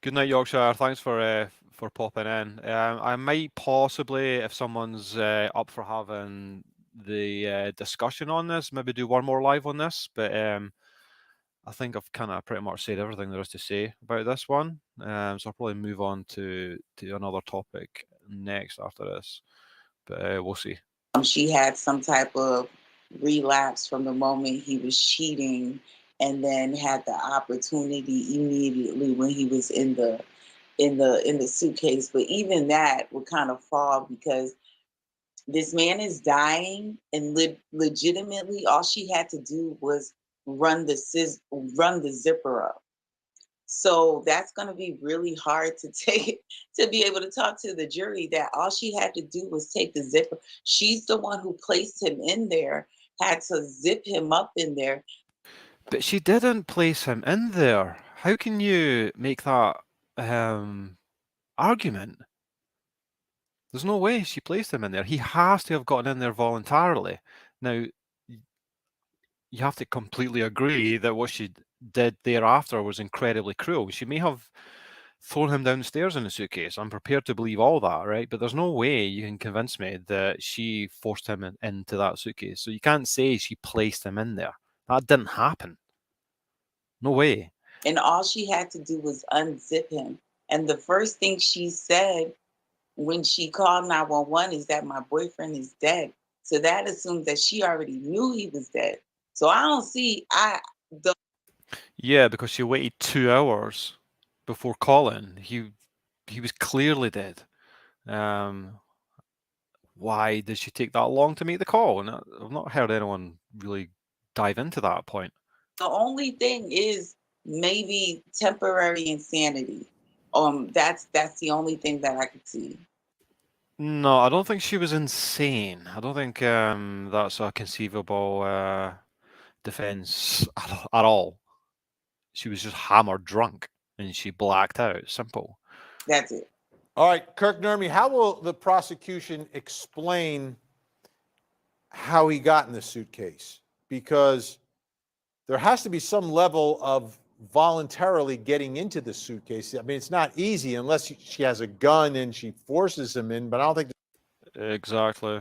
Good night, Yorkshire. Thanks for popping in. I might possibly, if someone's up for having the discussion on this, maybe do one more live on this. But I think I've kind of pretty much said everything there is to say about this one. So I'll probably move on to another topic next after this. But we'll see. she had some type of relapse from the moment he was cheating, and then had the opportunity immediately when he was in the suitcase. But even that would kind of fall because this man is dying, and legitimately all she had to do was run the zipper up. So that's going to be really hard to be able to talk to the jury that all she had to do was take the zipper. She's the one who placed him in there, had to zip him up in there. But she didn't place him in there. How can you make that argument? There's no way she placed him in there. He has to have gotten in there voluntarily. Now, you have to completely agree that what she did thereafter was incredibly cruel. She may have thrown him downstairs in the suitcase. I'm prepared to believe all that, right? But there's no way you can convince me that she forced him into that suitcase. So you can't say she placed him in there. That didn't happen. No way. And all she had to do was unzip him. And the first thing she said when she called 911 is that my boyfriend is dead. So that assumes that she already knew he was dead. So I don't see, Yeah, because she waited 2 hours before calling. He was clearly dead. Why did she take that long to make the call? And I've not heard anyone really dive into that point. the only thing is maybe temporary insanity. That's the only thing that I could see. No, I don't think she was insane. I don't think that's a conceivable defense at all. She was just hammered drunk and she blacked out. Simple. That's it. All right, Kirk Nurmi, how will the prosecution explain how he got in the suitcase? Because there has to be some level of voluntarily getting into the suitcase. I mean, it's not easy unless she has a gun and she forces him in, but I don't think exactly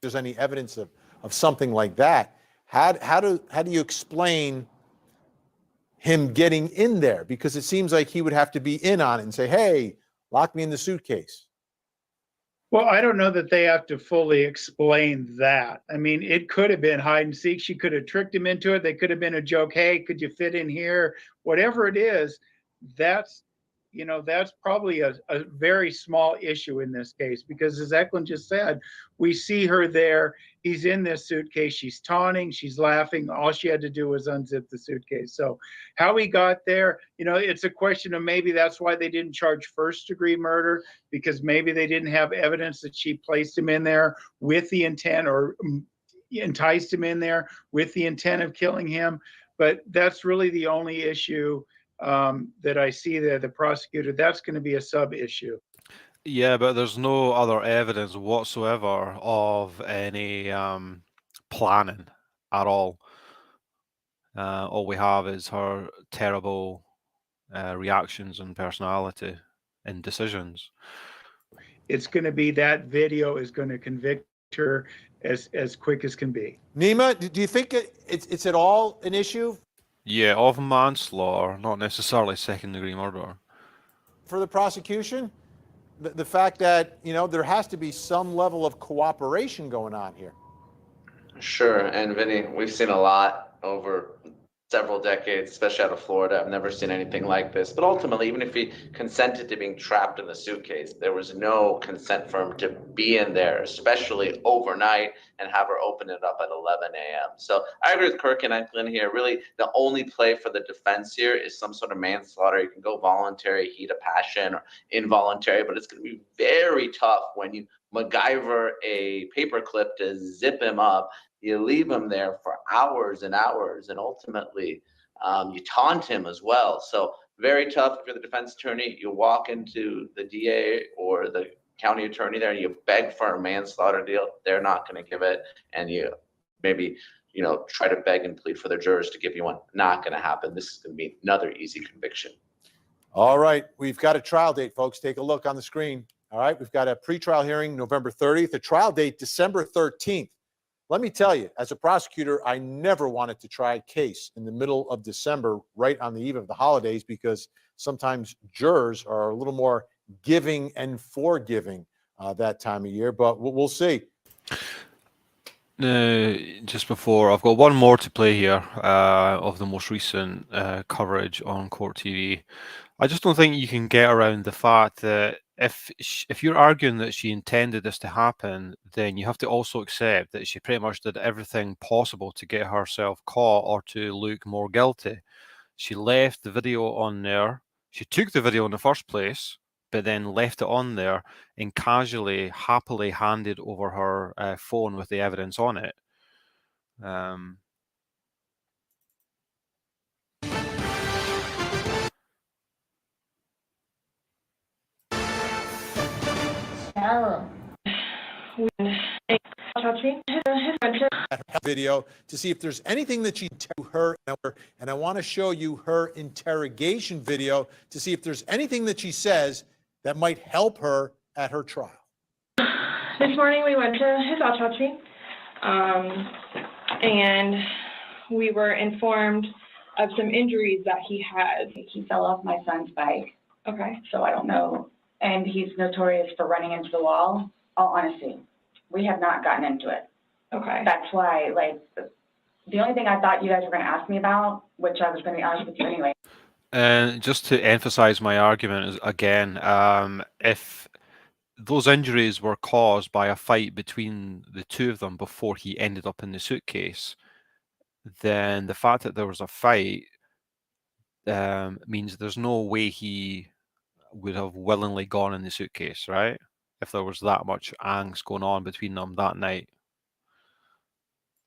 there's any evidence of something like that. How do you explain him getting in there? Because it seems like he would have to be in on it and say, hey, lock me in the suitcase. Well, I don't know that they have to fully explain that. I mean, it could have been hide and seek. She could have tricked him into it. They could have been a joke. Hey, could you fit in here? Whatever it is, that's probably a very small issue in this case, because as Eklund just said, we see her there. He's in this suitcase. She's taunting. She's laughing. All she had to do was unzip the suitcase. So how he got there, it's a question of maybe that's why they didn't charge first-degree murder, because maybe they didn't have evidence that she placed him in there with the intent or enticed him in there with the intent of killing him. But that's really the only issue that I see there. The prosecutor, that's going to be a sub issue. Yeah, but there's no other evidence whatsoever of any planning at all. All we have is her terrible reactions and personality and decisions. It's going to be that video is going to convict her as quick as can be. Nima, do you think it's at all an issue? Yeah, of manslaughter, not necessarily second-degree murder. For the prosecution, the fact that, there has to be some level of cooperation going on here. Sure, and Vinny, we've seen a lot over several decades, especially out of Florida. I've never seen anything like this. But ultimately, even if he consented to being trapped in the suitcase, there was no consent for him to be in there, especially overnight, and have her open it up at 11 a.m. So I agree with Kirk and Eklund here. Really, the only play for the defense here is some sort of manslaughter. You can go voluntary, heat of passion, or involuntary, but it's going to be very tough when you MacGyver a paperclip to zip him up. You leave him there for hours and hours, and ultimately you taunt him as well. So very tough if you're the defense attorney. You walk into the DA or the county attorney there and you beg for a manslaughter deal. They're not going to give it, and you maybe try to beg and plead for the jurors to give you one. Not going to happen. This is going to be another easy conviction. All right, we've got a trial date, folks. Take a look on the screen. All right, we've got a pretrial hearing November 30th, a trial date December 13th. Let me tell you, as a prosecutor, I never wanted to try a case in the middle of December, right on the eve of the holidays, because sometimes jurors are a little more giving and forgiving that time of year, but we'll see. Just before, I've got one more to play here of the most recent coverage on Court TV. I just don't think you can get around the fact that if you're arguing that she intended this to happen, then you have to also accept that she pretty much did everything possible to get herself caught or to look more guilty. She left the video on there. She took the video in the first place, but then left it on there and casually, happily handed over her phone with the evidence on it. Sarah. Video to see if there's anything that she to her, and I want to show you her interrogation video to see if there's anything that she says that might help her at her trial. This morning we went to his autopsy, and we were informed of some injuries that he has. He fell off my son's bike. Okay. So I don't know. And he's notorious for running into the wall. All honesty, we have not gotten into it. Okay. That's why, the only thing I thought you guys were going to ask me about, which I was going to be honest with you anyway. And just to emphasize my argument is, again, if those injuries were caused by a fight between the two of them before he ended up in the suitcase, then the fact that there was a fight means there's no way he would have willingly gone in the suitcase, right? If there was that much angst going on between them that night.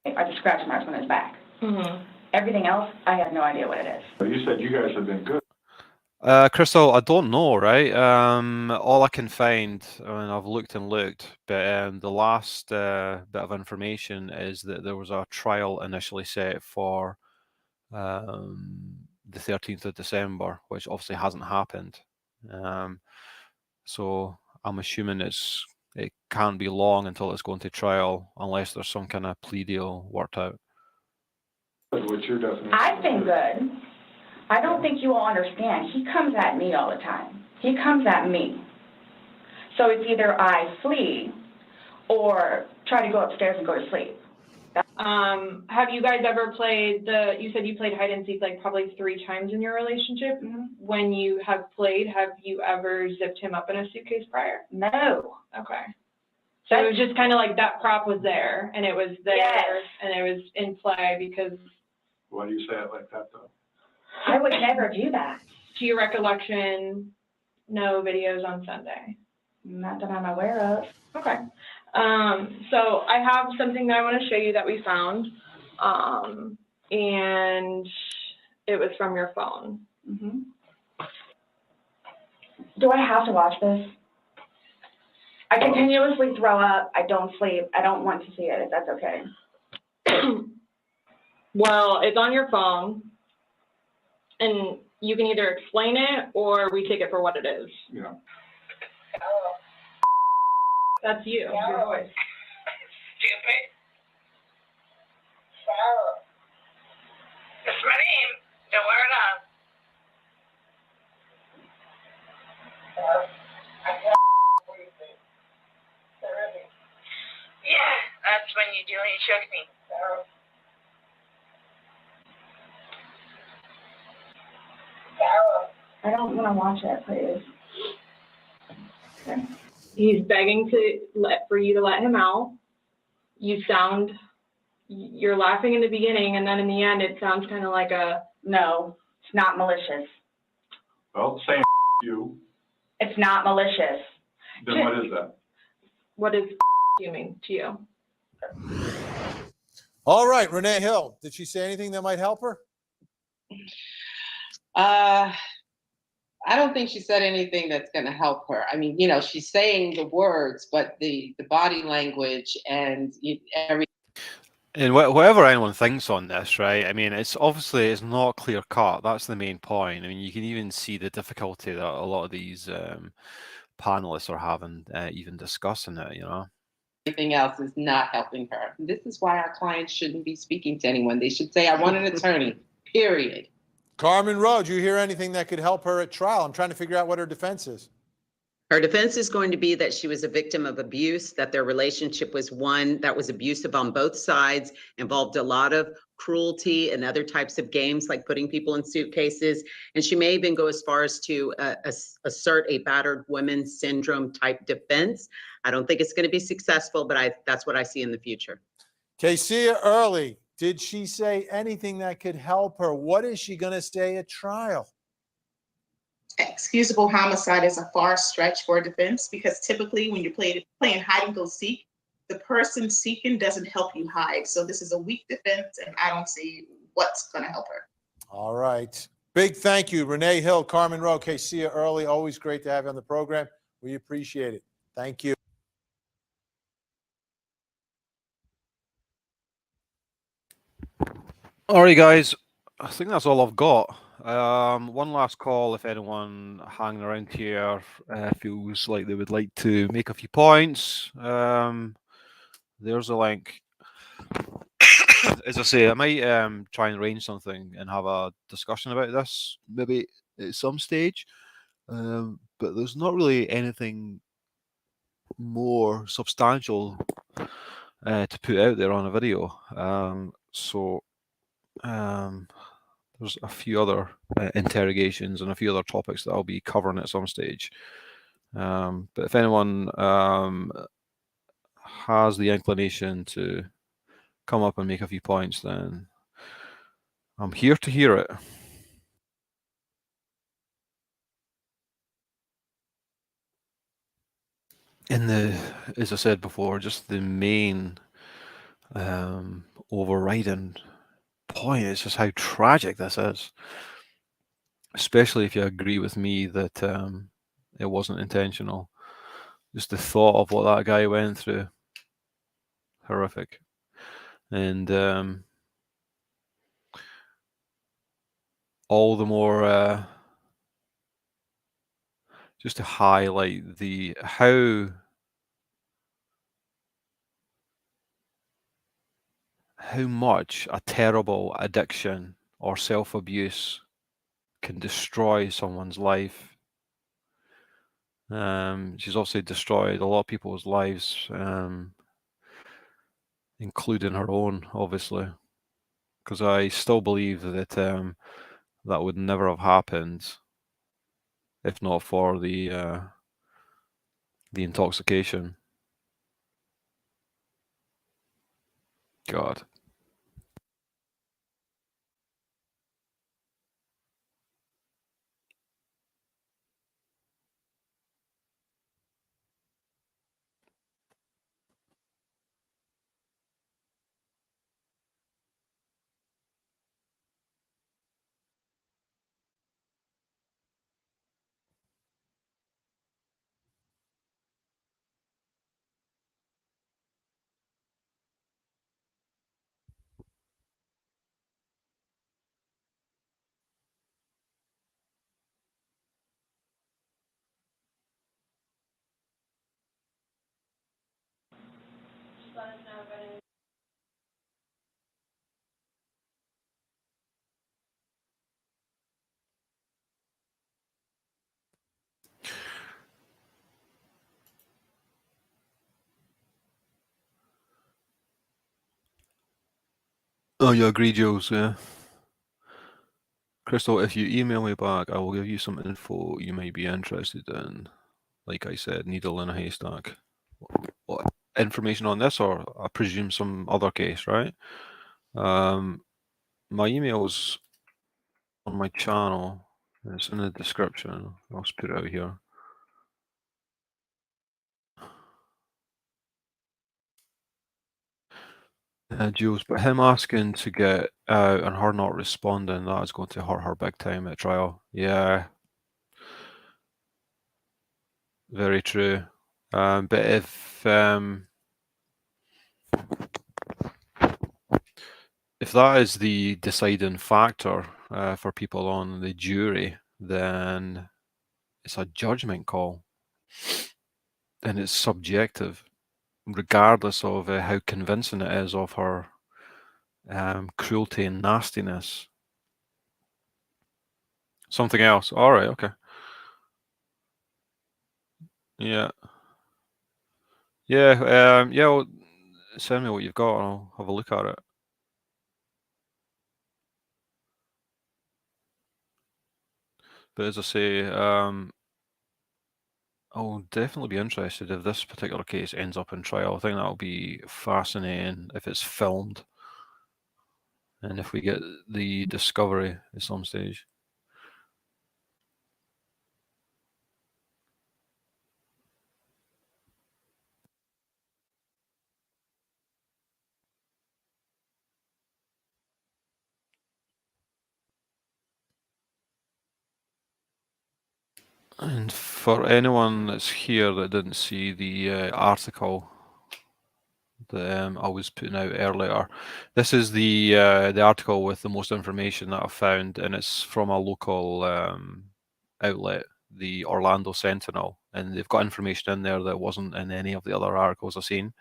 Are the scratch marks on his back. Mm-hmm. Everything else, I have no idea what it is. But you said you guys have been good. Crystal, I don't know, right? All I can find, I've looked and looked, but the last bit of information is that there was a trial initially set for the 13th of December, which obviously hasn't happened. So I'm assuming it can't be long until it's going to trial, unless there's some kind of plea deal worked out. What's your definition? I've been good. I don't think you all understand. He comes at me all the time. He comes at me. So it's either I flee or try to go upstairs and go to sleep. Have you guys ever played you said you played hide and seek like probably 3 times in your relationship? Mm-hmm. When you have played, have you ever zipped him up in a suitcase prior? No. Okay. So it was just kind of like that prop was there, and it was there, yes. And it was in play because... Why do you say it like that, though? I would never do that. To your recollection, no videos on Sunday? Not that I'm aware of. Okay. So I have something that I want to show you that we found, and it was from your phone. Mm-hmm. Do I have to watch this? I continuously throw up. I don't sleep. I don't want to see it, if that's okay. Well, it's on your phone, and you can either explain it or we take it for what it is. Yeah. That's you, your voice. Stupid. Sarah. That's my name. Don't wear it up. Yeah, that's when you do it. You choke me. I don't want to watch it, please. Okay. He's begging for you to let him out. You're laughing in the beginning, and then in the end, it sounds kind of like a... No, it's not malicious. Well, saying you, It's not malicious. then what is that? What does you mean to you? All right, Renee Hill. Did she say anything that might help her? I don't think she said anything that's going to help her. I mean, she's saying the words, but the body language and everything. And whatever anyone thinks on this, right? I mean, it's not clear cut. That's the main point. I mean, you can even see the difficulty that a lot of these panelists are having, even discussing it. Everything else is not helping her. This is why our clients shouldn't be speaking to anyone. They should say, I want an attorney, period. Carmen Rowe, do you hear anything that could help her at trial? I'm trying to figure out what her defense is. Her defense is going to be that she was a victim of abuse, that their relationship was one that was abusive on both sides, involved a lot of cruelty and other types of games like putting people in suitcases. And she may even go as far as to assert a battered woman syndrome type defense. I don't think it's going to be successful, but that's what I see in the future. Casey Early, did she say anything that could help her? What is she going to say at trial? Excusable homicide is a far stretch for a defense because typically when you're playing hide and go seek, the person seeking doesn't help you hide. So this is a weak defense, and I don't see what's going to help her. All right. Big thank you, Renee Hill, Carmen Rowe, Casey Early. Always great to have you on the program. We appreciate it. Thank you. All right, guys. I think that's all I've got. One last call if anyone hanging around here feels like they would like to make a few points. There's a link. As I say, I might try and arrange something and have a discussion about this maybe at some stage. But there's not really anything more substantial to put out there on a video. There's a few other interrogations and a few other topics that I'll be covering at some stage. But if anyone has the inclination to come up and make a few points, then I'm here to hear it. As I said before, just the main overriding point is just how tragic this is. Especially if you agree with me that it wasn't intentional. Just the thought of what that guy went through, horrific. And all the more just to highlight how much a terrible addiction or self-abuse can destroy someone's life. She's obviously destroyed a lot of people's lives, including her own, obviously, because I still believe that that would never have happened if not for the intoxication. God. Oh, you agree, Jules? Yeah. Crystal, if you email me back, I will give you some info you might be interested in. Like I said, needle in a haystack. What information on this, or I presume some other case, right? My email's on my channel. It's in the description. I'll just put it out here. Jules, but him asking to get out and her not responding, that is going to hurt her big time at trial. Yeah. Very true. But if that is the deciding factor for people on the jury, then it's a judgment call, and it's subjective, regardless of how convincing it is of her cruelty and nastiness. Something else. All right. Okay. Yeah. Yeah. Yeah. Well, send me what you've got, and I'll have a look at it. But as I say, I'll definitely be interested if this particular case ends up in trial. I think that'll be fascinating if it's filmed and if we get the discovery at some stage. And for anyone that's here that didn't see the article that I was putting out earlier, this is the article with the most information that I've found, and it's from a local outlet, the Orlando Sentinel, and they've got information in there that wasn't in any of the other articles I've seen.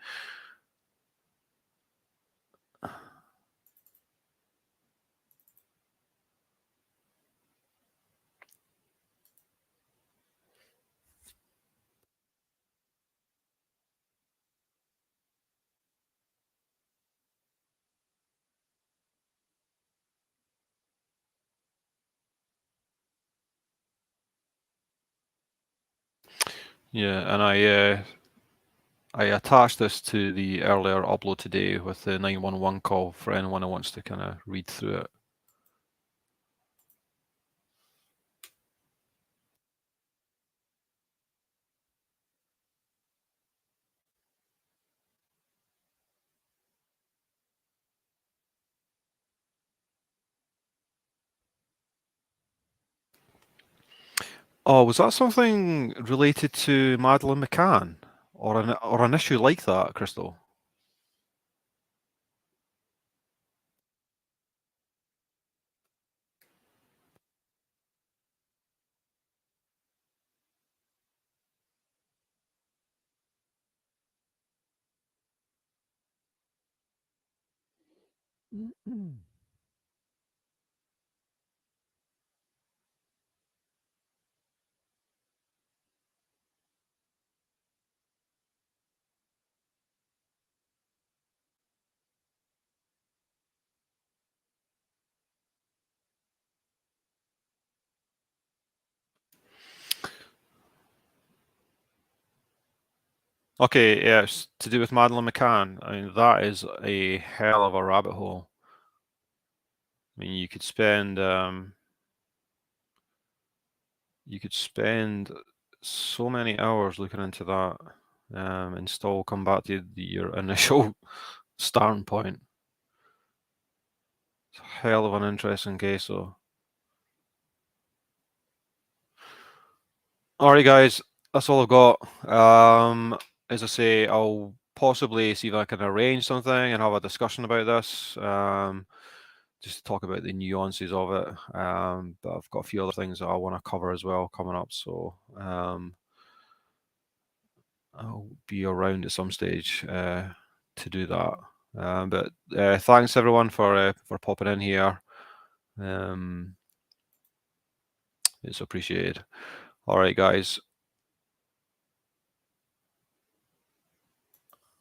Yeah, and I attached this to the earlier upload today with the 911 call for anyone who wants to kind of read through it. Oh, was that something related to Madeleine McCann, or an issue like that, Crystal? Okay, yes, to do with Madeleine McCann. I mean, that is a hell of a rabbit hole. I mean, you could spend so many hours looking into that, and still come back to your initial starting point. It's a hell of an interesting case, though. All right, guys, that's all I've got. As I say, I'll possibly see if I can arrange something and have a discussion about this, just to talk about the nuances of it. But I've got a few other things that I want to cover as well coming up, so I'll be around at some stage to do that. But thanks everyone for popping in here. It's appreciated. All right, guys.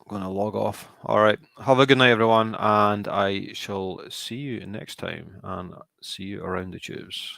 going to log off. All right. Have a good night, everyone, and I shall see you next time and see you around the tubes.